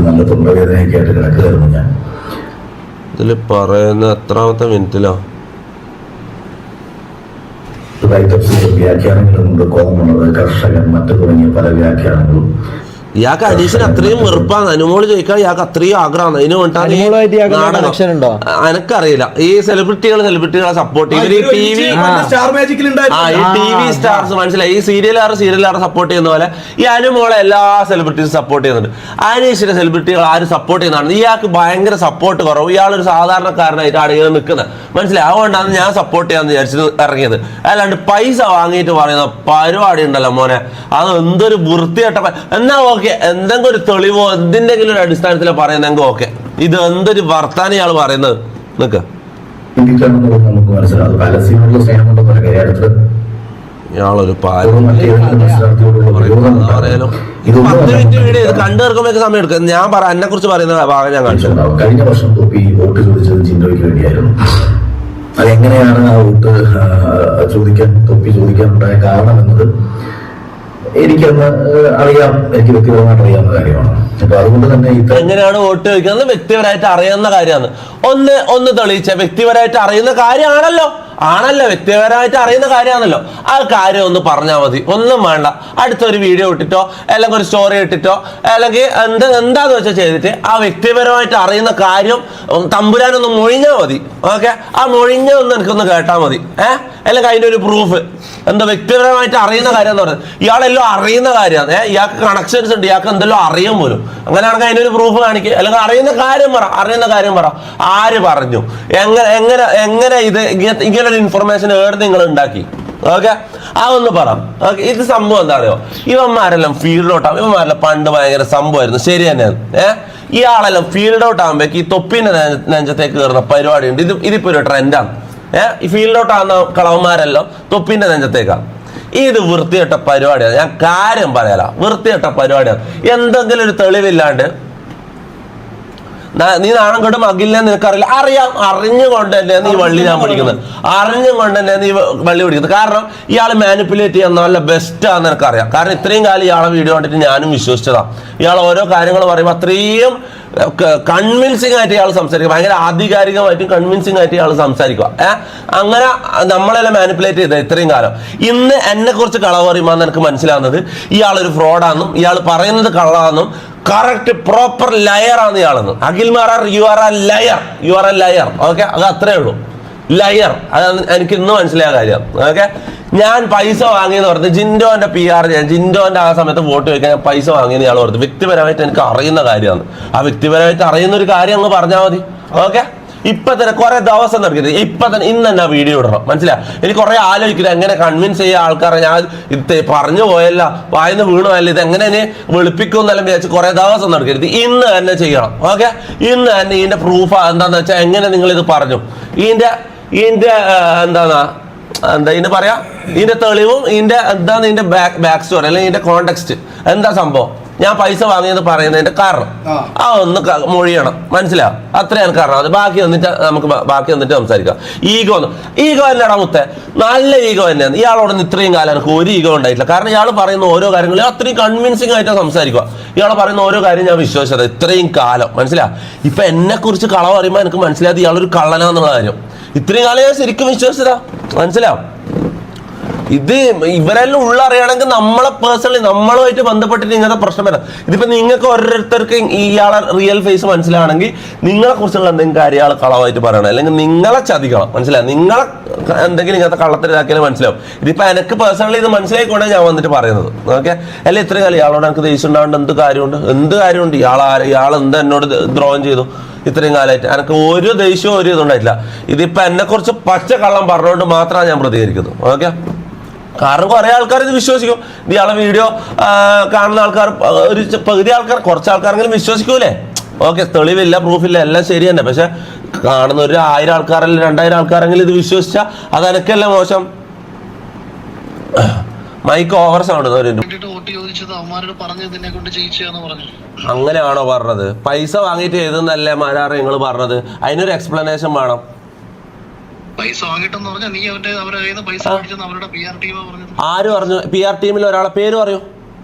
നല്ല തൊണ്ടവേദനയൊക്കെ ആയിട്ട് കിടക്കുകയായിരുന്നു ഞാൻ. ഇതിൽ പറയുന്ന എത്രാമത്തെ മിനിറ്റിലോ വ്യാഖ്യാനങ്ങളുണ്ട്. കോമണർ, കർഷകൻ, മറ്റു തുടങ്ങിയ പല വ്യാഖ്യാനങ്ങളും. ഇയാൾക്ക് അഡീഷൻ അത്രയും വെറുപ്പാണ്. അനുമോള് ചോദിക്കാൻ ഇയാൾക്ക് അത്രയും ആഗ്രഹമാണ്. അതിന് വേണ്ടിട്ടാണ് എനക്കറിയില്ല. ഈ സെലിബ്രിറ്റികളെ സപ്പോർട്ട് ചെയ്യും. ഈ ടി വി സ്റ്റാർസ് മനസ്സിലായി. ഈ സീരിയലുകാരെ സപ്പോർട്ട് ചെയ്യുന്ന പോലെ ഈ അനുമോളെ എല്ലാ സെലിബ്രിറ്റീസും സപ്പോർട്ട് ചെയ്യുന്നുണ്ട്. അനീഷിന്റെ സെലിബ്രിറ്റികൾ ആരും സപ്പോർട്ട് ചെയ്യുന്നതാണ്. ഇയാൾക്ക് ഭയങ്കര സപ്പോർട്ട് കുറവ്. ഇയാളൊരു സാധാരണക്കാരനായിട്ടാണ് ഇങ്ങനെ നിൽക്കുന്നത്. മനസ്സിലായി. അതുകൊണ്ടാണ് ഞാൻ സപ്പോർട്ട് ചെയ്യാന്ന് വിചാരിച്ചത് ഇറങ്ങിയത്. അല്ലാണ്ട് പൈസ വാങ്ങിയിട്ട് പറയുന്ന പരിപാടി ഉണ്ടല്ലോ മോനെ, അത് എന്തൊരു വൃത്തികെട്ട. എന്നാ ഓക്കെ, എന്തെങ്കിലും ഒരു തെളിവോ എന്തിന്റെങ്കിലും ഒരു അടിസ്ഥാനത്തിലോ പറയുന്നെങ്കിൽ ഓക്കെ. ഇത് എന്തൊരു വർത്താനം ഇയാൾ പറയുന്നത് നിക്ക്. നമുക്ക് മനസ്സിലാവും പലസ്തീനുള്ള സ്നേഹമുണ്ടെന്നൊരു കാര്യത്തിൽ ഇയാളൊരു പറയാലോ. 10 മിനിറ്റ് വീഡിയോ ഇത് കണ്ടു തീർക്കുമ്പോഴേക്ക് സമയം എടുക്കും. ഞാൻ എന്നെ കുറിച്ച് പറയുന്ന ഭാഗം ഞാൻ കാണിച്ചു. കഴിഞ്ഞ വർഷം തൊപ്പി വോട്ട് ചോദിച്ചത് ജിൻഡോയ്ക്ക് വേണ്ടിയായിരുന്നു. അതെങ്ങനെയാണ് ആ വോട്ട് തൊപ്പി ചോദിക്കാനുണ്ടായ കാരണം എന്നത് എനിക്കന്ന് അറിയാം. എനിക്ക് വ്യക്തിപരമായിട്ട് അറിയാവുന്ന കാര്യമാണ്. അപ്പൊ അതുകൊണ്ട് തന്നെ എങ്ങനെയാണ് വോട്ട് ചോദിക്കുന്നത് വ്യക്തിപരമായിട്ട് അറിയാവുന്ന കാര്യമാണ്. ഒന്ന് തെളിയിച്ച വ്യക്തിപരമായിട്ട് അറിയുന്ന കാര്യമാണല്ലോ. വ്യക്തിപരമായിട്ട് അറിയുന്ന കാര്യമാണല്ലോ. ആ കാര്യം ഒന്ന് പറഞ്ഞാൽ മതി. ഒന്നും വേണ്ട. അടുത്തൊരു വീഡിയോ ഇട്ടിട്ടോ അല്ലെങ്കിൽ ഒരു സ്റ്റോറി ഇട്ടിട്ടോ അല്ലെങ്കിൽ എന്താന്ന് വെച്ചാൽ ചെയ്തിട്ട് ആ വ്യക്തിപരമായിട്ട് അറിയുന്ന കാര്യം തമ്പുരാനൊന്ന് മൊഴിഞ്ഞാൽ മതി. ഓക്കെ, ആ മൊഴിഞ്ഞൊന്ന് എനിക്കൊന്ന് കേട്ടാൽ മതി. അല്ലെങ്കിൽ അതിൻ്റെ ഒരു പ്രൂഫ് എന്താ വ്യക്തിപരമായിട്ട് അറിയുന്ന കാര്യം എന്ന് പറയുന്നത്. ഇയാളെല്ലാം അറിയുന്ന കാര്യമാണ്. ഇയാൾക്ക് കണക്ഷൻസ് ഉണ്ട്. ഇയാൾക്ക് എന്തെല്ലാം അറിയാൻ പോലും. അങ്ങനെയാണെങ്കിൽ അതിനൊരു പ്രൂഫ് കാണിക്കുക. അല്ലെങ്കിൽ അറിയുന്ന കാര്യം പറ. ആര് പറഞ്ഞു, എങ്ങനെ ഇത് ഇങ്ങനെ ഒരു ഇൻഫർമേഷൻ നിങ്ങൾ ഉണ്ടാക്കി? ഓക്കെ, അതൊന്ന് പറ. ഓക്കെ, ഇത് സംഭവം എന്താ അറിയോ? ഇവന്മാരെല്ലാം ഫീൽഡ് ഔട്ട് ആവും. ഇവന്മാരെല്ലാം പണ്ട് ഭയങ്കര സംഭവമായിരുന്നു. ശരി തന്നെയാണ്. ഇയാളെല്ലാം ഫീൽഡ് ഔട്ട് ആകുമ്പോഴേക്ക് ഈ തൊപ്പിന്റെ നെഞ്ചത്തേക്ക് കയറുന്ന പരിപാടി ഉണ്ട്. ഇതിപ്പോ ഒരു ട്രെൻഡാണ്. ഈ ഫീൽഡ് ഔട്ട് ആകുന്ന കളവന്മാരെല്ലാം തൊപ്പിന്റെ നെഞ്ചത്തേക്കാണ്. ഇത് വൃത്തികെട്ട പരിപാടിയാണ്. ഞാൻ കാര്യം പറയാല, വൃത്തികെട്ട പരിപാടിയാണ്. എന്തെങ്കിലും ഒരു തെളിവില്ലാണ്ട് നീ നാണം കെടും അഖിലിനെ നിനക്കറിയില്ല. അറിഞ്ഞുകൊണ്ട് തന്നെ നീ വള്ളി ഞാൻ പിടിക്കുന്നത്. അറിഞ്ഞുകൊണ്ട് തന്നെ നീ വള്ളി പിടിക്കുന്നത്. കാരണം ഇയാൾ മാനിപ്പുലേറ്റ് ചെയ്യാൻ നല്ല ബെസ്റ്റാന്ന് എനിക്കറിയാം. കാരണം ഇത്രയും കാലം ഇയാളെ വീഡിയോ കണ്ടിട്ട് ഞാനും വിശ്വസിച്ചതാണ്. ഇയാൾ ഓരോ കാര്യങ്ങൾ പറയുമ്പോൾ അത്രയും കൺവിൻസിങ് ആയിട്ട് ഇയാൾ സംസാരിക്കുക. ഭയങ്കര ആധികാരികമായിട്ടും കൺവിൻസിങ് ആയിട്ട് ഇയാൾ സംസാരിക്കുക. അങ്ങനെ നമ്മളെല്ലാം മാനിപ്പുലേറ്റ് ചെയ്ത ഇത്രയും കാലം. ഇന്ന് എന്നെ കുറിച്ച് കളവ് പറയുമ്പോൾ എനിക്ക് മനസ്സിലാവുന്നത് ഇയാളൊരു ഫ്രോഡാണെന്നും ഇയാൾ പറയുന്നത് കള്ളാണെന്നും കറക്റ്റ് പ്രോപ്പർ ലയർ ആണ് ഇയാളെന്ന്. Akhil Marar, you are a liar. Okay, അത് അത്രേ ഉള്ളൂ. ലയർ. അത് എനിക്ക് ഇന്ന് മനസ്സിലായ കാര്യം. ഓക്കെ, ഞാൻ പൈസ വാങ്ങിയെന്ന് പറഞ്ഞത് ജിൻഡോന്റെ PR ജിൻഡോന്റെ ആ സമയത്ത് വോട്ട് ചോദിക്കാൻ ഞാൻ പൈസ വാങ്ങിയെന്ന് ഇയാൾ പറഞ്ഞു. വ്യക്തിപരമായിട്ട് എനിക്ക് അറിയുന്ന കാര്യമാണ്. ആ വ്യക്തിപരമായിട്ട് അറിയുന്ന ഒരു കാര്യം അങ്ങ് പറഞ്ഞാൽ മതി. ഓക്കെ, ഇപ്പൊ തന്നെ കുറെ ദിവസം നടക്കരുത്. ഇപ്പൊ തന്നെ ഇന്ന് തന്നെ ആ വീഡിയോ ഇടണം. മനസ്സിലായി. എനിക്ക് കുറെ ആലോചിക്കുന്നത് എങ്ങനെ കൺവിൻസ് ചെയ്യുക ആൾക്കാരെ. ഞാൻ ഇത് പറഞ്ഞു പോയല്ല, വായന്ന് വീണുപോയല്ല, ഇത് എങ്ങനെ വെളുപ്പിക്കും എന്നെല്ലാം വിചാരിച്ച് കുറെ ദിവസം നടക്കരുത്. ഇന്ന് തന്നെ ചെയ്യണം. ഓക്കെ, ഇന്ന് തന്നെ ഇതിന്റെ പ്രൂഫ് എന്താന്ന് വെച്ചാൽ എങ്ങനെ നിങ്ങൾ ഇത് പറഞ്ഞു, ഇതിന്റെ ഇതിന്റെ പറയാ, ഇതിന്റെ തെളിവും ഇതിന്റെ ബാക്ക് സ്റ്റോറി അല്ലെങ്കിൽ ഇതിന്റെ കോണ്ടെക്സ്റ്റ് എന്താ സംഭവം, ഞാൻ പൈസ വാങ്ങിയെന്ന് പറയുന്നതിന്റെ കാരണം ഒന്ന് മൊഴിയണം. മനസ്സിലാവും. അത്രയാണ് കാരണം. അത് ബാക്കി വന്നിട്ട് സംസാരിക്കാം. ഈഗോ തന്നെയാണ് മുത്തേ, നല്ല ഈഗോ തന്നെയാണ്. ഇയാളോട് ഇത്രയും കാലം എനിക്ക് ഒരു ഈഗോ ഉണ്ടായിട്ടില്ല. കാരണം ഇയാൾ പറയുന്ന ഓരോ കാര്യങ്ങളും അത്രയും കൺവിൻസിങ് ആയിട്ടാണ് സംസാരിക്കുക. ഇയാൾ പറയുന്ന ഓരോ കാര്യം ഞാൻ വിശ്വസിച്ചത് ഇത്രയും കാലം. മനസ്സിലാവും. ഇപ്പൊ എന്നെ കുറിച്ച് കളവ് പറയുമ്പോൾ എനിക്ക് മനസ്സിലായത് ഇയാളൊരു കള്ളനാന്നുള്ള കാര്യം. ഇത്രയും കാലം ഞാൻ ശരിക്കും വിശ്വസിച്ചതാ. മനസ്സിലാവും. ഇത് ഇവരെല്ലാം ഉള്ളറിയണമെങ്കിൽ നമ്മളെ പേഴ്സണലി നമ്മളുമായിട്ട് ബന്ധപ്പെട്ടിട്ട് ഇങ്ങനത്തെ പ്രശ്നം വരാം. ഇതിപ്പോ നിങ്ങൾക്ക് ഓരോരുത്തർക്ക് ഇയാളെ റിയൽ ഫേസ് മനസ്സിലാണെങ്കിൽ നിങ്ങളെ കുറിച്ചുള്ള എന്തെങ്കിലും കാര്യം ഇയാൾ കളവായിട്ട് പറയണം, അല്ലെങ്കിൽ നിങ്ങളെ ചതിക്കണം. മനസ്സിലാവും. നിങ്ങളെ എന്തെങ്കിലും ഇങ്ങനത്തെ കള്ളത്തിലാക്കിയാലും മനസ്സിലാവും. ഇതിപ്പോ എനിക്ക് പേഴ്സണലി ഇത് മനസ്സിലായിക്കൊണ്ടാണ് ഞാൻ വന്നിട്ട് പറയുന്നത്. ഓക്കെ, അല്ലെ ഇത്രയും കാലം ഇയാളോട് എനിക്ക് ദേഷ്യം ഉണ്ടാവേണ്ട എന്ത് കാര്യമുണ്ട്? ഇയാൾ എന്താ എന്നോട് ദ്രോഹം ചെയ്തു ഇത്രയും കാലമായിട്ട്? എനിക്ക് ഒരു ദേഷ്യവും ഒരു ഇതുണ്ടായിട്ടില്ല. ഇതിപ്പോ എന്നെ കുറിച്ച് പച്ച കള്ളം പറഞ്ഞുകൊണ്ട് മാത്രമാണ് ഞാൻ പ്രതികരിക്കുന്നത്. ഓക്കെ, കാരണം കുറെ ആൾക്കാർ ഇത് വിശ്വസിക്കും. ഇയാളെ വീഡിയോ കാണുന്ന ആൾക്കാർ ഒരു പകുതി ആൾക്കാർ, കുറച്ച് ആൾക്കാരെങ്കിലും വിശ്വസിക്കൂലേ? ഓക്കെ, തെളിവില്ല, പ്രൂഫില്ല, എല്ലാം ശരി തന്നെ. പക്ഷെ കാണുന്ന ഒരു 1000 ആൾക്കാരല്ല 2000 ആൾക്കാരെങ്കിലും ഇത് വിശ്വസിച്ചാൽ അത് എനക്കല്ലേ മോശം. Mic over sound. അങ്ങനെയാണോ പറഞ്ഞത്? പൈസ വാങ്ങിയിട്ട് എഴുതുന്നല്ലേ മാരാറ് നിങ്ങൾ പറഞ്ഞത്? അതിനൊരു എക്സ്പ്ലനേഷൻ വേണം. ആര് പറഞ്ഞു? PR ടീമിൽ ഒരാളെ പേര് പറയൂ.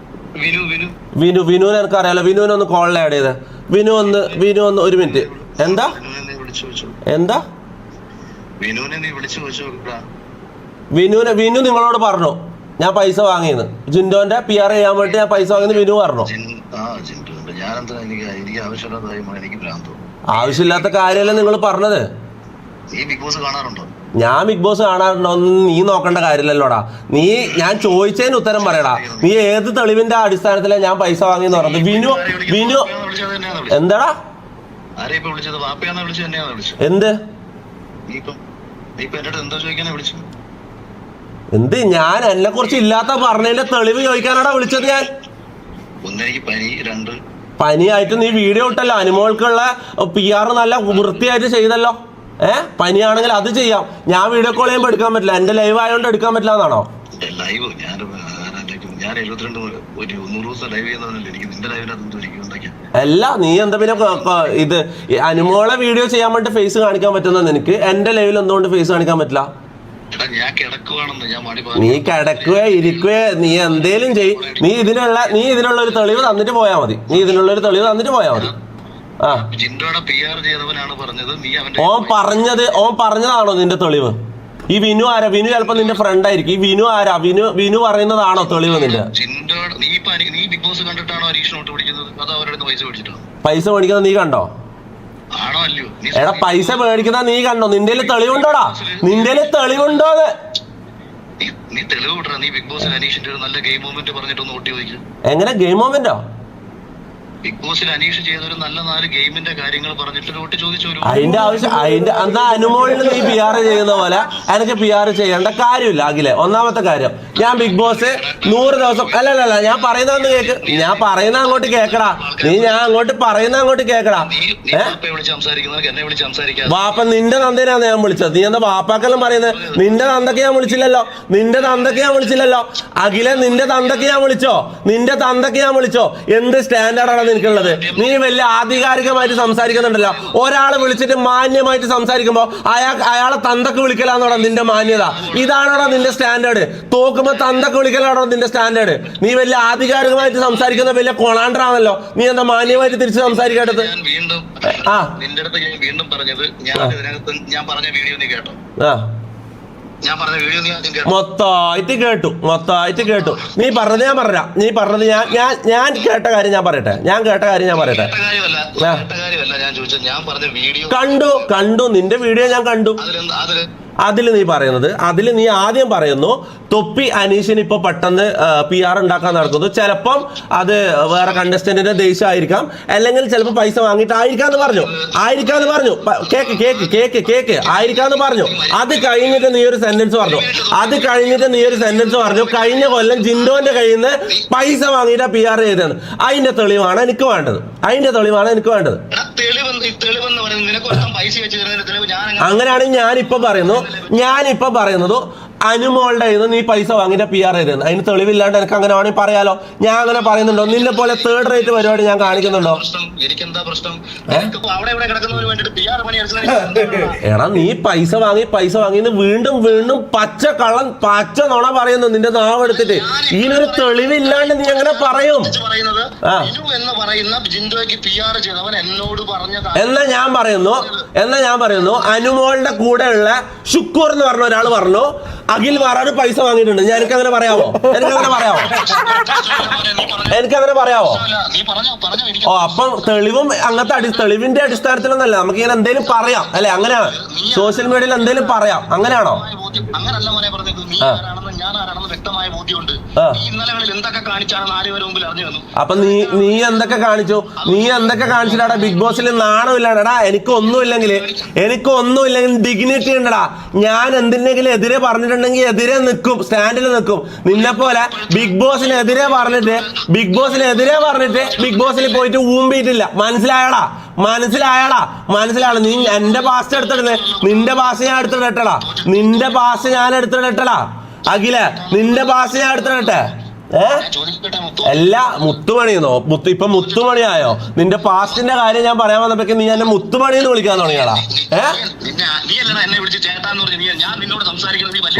വിനുവിനെ എനിക്ക് അറിയാലോ. വിനുവിനെ ഒന്ന് കോളിൽ ആഡ് ചെയ്തേ. വിനു ഒന്ന് ഒരു മിനിറ്റ്. എന്താ വിനു നിങ്ങളോട് പറഞ്ഞു ഞാൻ പൈസ വാങ്ങിയെന്ന്. ജിൻഡോന്റെ PR ചെയ്യാൻ വേണ്ടി ഞാൻ പൈസ വാങ്ങിയെന്ന് വിനു പറഞ്ഞു. ആവശ്യമില്ലാത്ത കാര്യമല്ല നിങ്ങൾ പറഞ്ഞത്. ഞാൻ ബിഗ് ബോസ് കാണാറുണ്ടോ ഒന്നും നീ നോക്കേണ്ട കാര്യമില്ലല്ലോടാ. ഞാൻ ചോദിച്ചതിന് ഉത്തരം പറയടാ. നീ ഏത് തെളിവിന്റെ അടിസ്ഥാനത്തിലാണ് ഞാൻ പൈസ വാങ്ങിയെന്ന് പറഞ്ഞത്? വിനു എന്താടാ എന്ത് എന്ത് ഞാൻ എന്നെ കുറിച്ച് ഇല്ലാത്ത പറഞ്ഞതിന്റെ തെളിവ് ചോദിക്കാനാടാ വിളിച്ചത്. ഞാൻ പനിയായിട്ട് നീ വീഡിയോ ഇട്ടല്ലോ. അനുമോൾക്കുള്ള PR നല്ല വൃത്തിയായിട്ട് ചെയ്തല്ലോ. പനിയാണെങ്കിൽ അത് ചെയ്യാം. ഞാൻ വീഡിയോ കോൾ ചെയ്യുമ്പോൾ എടുക്കാൻ പറ്റില്ല. എന്റെ ലൈവ് ആയതുകൊണ്ട് എടുക്കാൻ പറ്റില്ല എന്നാണോ? അല്ല നീ എന്താ പിന്നെ ഇത് അനുമോളെ വീഡിയോ ചെയ്യാൻ വേണ്ടി ഫേസ് കാണിക്കാൻ പറ്റുന്ന നിനക്ക് എന്റെ ലൈവിൽ എന്തുകൊണ്ട് ഫേസ് കാണിക്കാൻ പറ്റില്ല? നീ കിടക്കുക ഇരിക്കുക നീ എന്തേലും ചെയ്. നീ ഇതിനുള്ള ഒരു തെളിവ് തന്നിട്ട് പോയാ മതി. ഓൻ പറഞ്ഞതാണോ നിന്റെ തെളിവ്? ഈ വിനു ആരാ? വിനു ചിലപ്പോ നിന്റെ ഫ്രണ്ട് ആയിരിക്കും. ഈ വിനു ആരാ? വിനു പറയുന്നതാണോ തെളിവ് നിന്റെ? പൈസ മേടിക്കുന്നത് നീ കണ്ടോ? എടാ പൈസ മേടിക്കുന്ന നീ കണ്ടോ? നിന്റെ തെളിവുണ്ടോടാ? നിന്റെ തെളിവുണ്ടോന്ന്? എങ്ങനെ ഗെയിം മൊമെന്റോ? ബിഗ് ബോസിൽ അനീഷ് ചെയ്ത ഒരു നല്ല 4 ഗെയിമിന്റെ കാര്യങ്ങൾ പറഞ്ഞിട്ട് ചോദിച്ചു. അതിന്റെ ആവശ്യം എന്നാ അനുമോളിന് നീ PR ചെയ്യുന്ന പോലെ എനിക്ക് PR ചെയ്യേണ്ട കാര്യമില്ല. അഖിലെ ഒന്നാമത്തെ കാര്യം ഞാൻ ബിഗ് ബോസ് 100 ദിവസം അല്ലല്ല ഞാൻ പറയുന്ന കേക്ക്. ഞാൻ പറയുന്ന അങ്ങോട്ട് കേക്കടാ. ഞാൻ അങ്ങോട്ട് കേക്കടാ. വാപ്പ നിന്റെ തന്തേനാന്ന് ഞാൻ വിളിച്ചത്. നീ എന്താ വാപ്പാക്കെല്ലാം പറയുന്നത്? നിന്റെ തന്തക്ക് ഞാൻ വിളിച്ചില്ലല്ലോ. അഖിലെ നിന്റെ തന്തക്ക് ഞാൻ വിളിച്ചോ? എന്ത് സ്റ്റാൻഡേർഡാണ് നിനക്കുള്ളത്? നീ വലിയ ആധികാരികമായിട്ട് സംസാരിക്കുന്നുണ്ടല്ലോ. ഒരാളെ വിളിച്ചിട്ട് മാന്യമായിട്ട് സംസാരിക്കുമ്പോ അയാളെ തന്തക്ക് വിളിക്കലാന്നോടാ നിന്റെ മാന്യത? ഇതാണോടാ നിന്റെ സ്റ്റാൻഡേർഡ്? തോക്കുമ്പോ തന്തക്ക് വിളിക്കലാണോ നിന്റെ സ്റ്റാൻഡേർഡ്? നീ വലിയ ആധികാരികമായിട്ട് സംസാരിക്കുന്ന വലിയ കൊളാണ്ടറാണല്ലോ. നീ എന്താ മാന്യമായിട്ട് തിരിച്ച് സംസാരിക്കേണ്ടത്? വീണ്ടും പറഞ്ഞത് ഞാൻ പറഞ്ഞ വീഡിയോ നീ കേട്ടോ? മൊത്തമായിട്ട് കേട്ടു. നീ പറഞ്ഞത് ഞാൻ കേട്ട കാര്യം ഞാൻ പറയട്ടെ. കണ്ടു നിന്റെ വീഡിയോ ഞാൻ കണ്ടു. അതിൽ നീ ആദ്യം പറയുന്നു തൊപ്പി അനീഷിന് ഇപ്പൊ പെട്ടെന്ന് PR ഉണ്ടാക്കാൻ നടക്കുന്നു. ചിലപ്പം അത് വേറെ കണ്ടസ്റ്റന്റിന്റെ ദേഷ്യമായിരിക്കാം, അല്ലെങ്കിൽ ചിലപ്പോൾ പൈസ വാങ്ങിയിട്ടായിരിക്കാന്ന് പറഞ്ഞു. കേക്ക് ആയിരിക്കാന്ന് പറഞ്ഞു. അത് കഴിഞ്ഞിട്ട് നീ ഒരു സെന്റൻസ് പറഞ്ഞു. കഴിഞ്ഞ കൊല്ലം ജിൻഡോന്റെ കയ്യിൽ നിന്ന് പൈസ വാങ്ങിയിട്ടാ PR ചെയ്തത്. അതിന്റെ തെളിവാണ് എനിക്ക് വേണ്ടത്. അങ്ങനെയാണെങ്കിൽ ഞാനിപ്പോ പറയുന്നത് അനുമോളുടെ കയ്യിൽ നിന്ന് നീ പൈസ വാങ്ങിയിട്ട് PR ചെയ്തത്. അതിന് തെളിവില്ലാണ്ട് എനിക്ക് അങ്ങനെ വേണമെങ്കിൽ പറയാലോ. ഞാൻ അങ്ങനെ പറയുന്നുണ്ടോ? നിന്നെ പോലെ 3rd റേറ്റ് പരിപാടി ഞാൻ കാണിക്കുന്നുണ്ടോ? എടാ നീ പൈസ വാങ്ങിന്ന് വീണ്ടും പച്ച നുണ പറയുന്നു. നിന്റെ നാവ് എടുത്തിട്ട് ഇതിനൊരു തെളിവില്ലാണ്ട് നീ എങ്ങനെ പറയും? എന്നാ ഞാൻ പറയുന്നു അനുമോളുടെ കൂടെയുള്ള ഷുക്കൂർ എന്ന് പറഞ്ഞ ഒരാൾ പറഞ്ഞു അഖിൽ മാറാട് പൈസ വാങ്ങിയിട്ടുണ്ട്. എനിക്കങ്ങനെ പറയാവോ? ഓ അപ്പം തെളിവും അങ്ങനത്തെ തെളിവിന്റെ അടിസ്ഥാനത്തിലൊന്നല്ല. നമുക്ക് ഇങ്ങനെ എന്തെങ്കിലും പറയാം അല്ലെ? അങ്ങനെയാണ് സോഷ്യൽ മീഡിയയിൽ എന്തെങ്കിലും പറയാം. അങ്ങനെയാണോ? അപ്പൊ നീ എന്തൊക്കെ കാണിച്ചിട്ടാ ബിഗ് ബോസിൽ? നാണമില്ലാണ്ടാ? എനിക്കൊന്നുമില്ലെങ്കിൽ ഡിഗ്നിറ്റി ഉണ്ടടാ. ഞാൻ എന്തിനെങ്കിലും എതിരെ പറഞ്ഞിട്ടുണ്ടെങ്കിൽ എതിരെ നിൽക്കും, സ്റ്റാൻഡിൽ നിൽക്കും. നിന്നെ പോലെ ബിഗ് ബോസിനെതിരെ പറഞ്ഞിട്ട് ബിഗ് ബോസിൽ പോയിട്ട് ഊമ്പിയിട്ടില്ല. മനസ്സിലായടാ? നീ എന്റെ ഭാഷ എടുത്തിടണേ. നിന്റെ ഭാഷ ഞാൻ എടുത്തിടട്ടടാ. അഖില നിന്റെ ഭാഷ ഞാൻ എടുത്തിടട്ടെ. എല്ലാ മുത്തുമണിന്നോ ഇപ്പൊ മുത്തുമണിയായോ? നിന്റെ പാസ്റ്റിന്റെ കാര്യം ഞാൻ പറയാൻ വന്നപ്പോഴേക്കും നീ എന്നെ മുത്തുമണി എന്ന് വിളിക്കാൻ തുടങ്ങിയാടാ.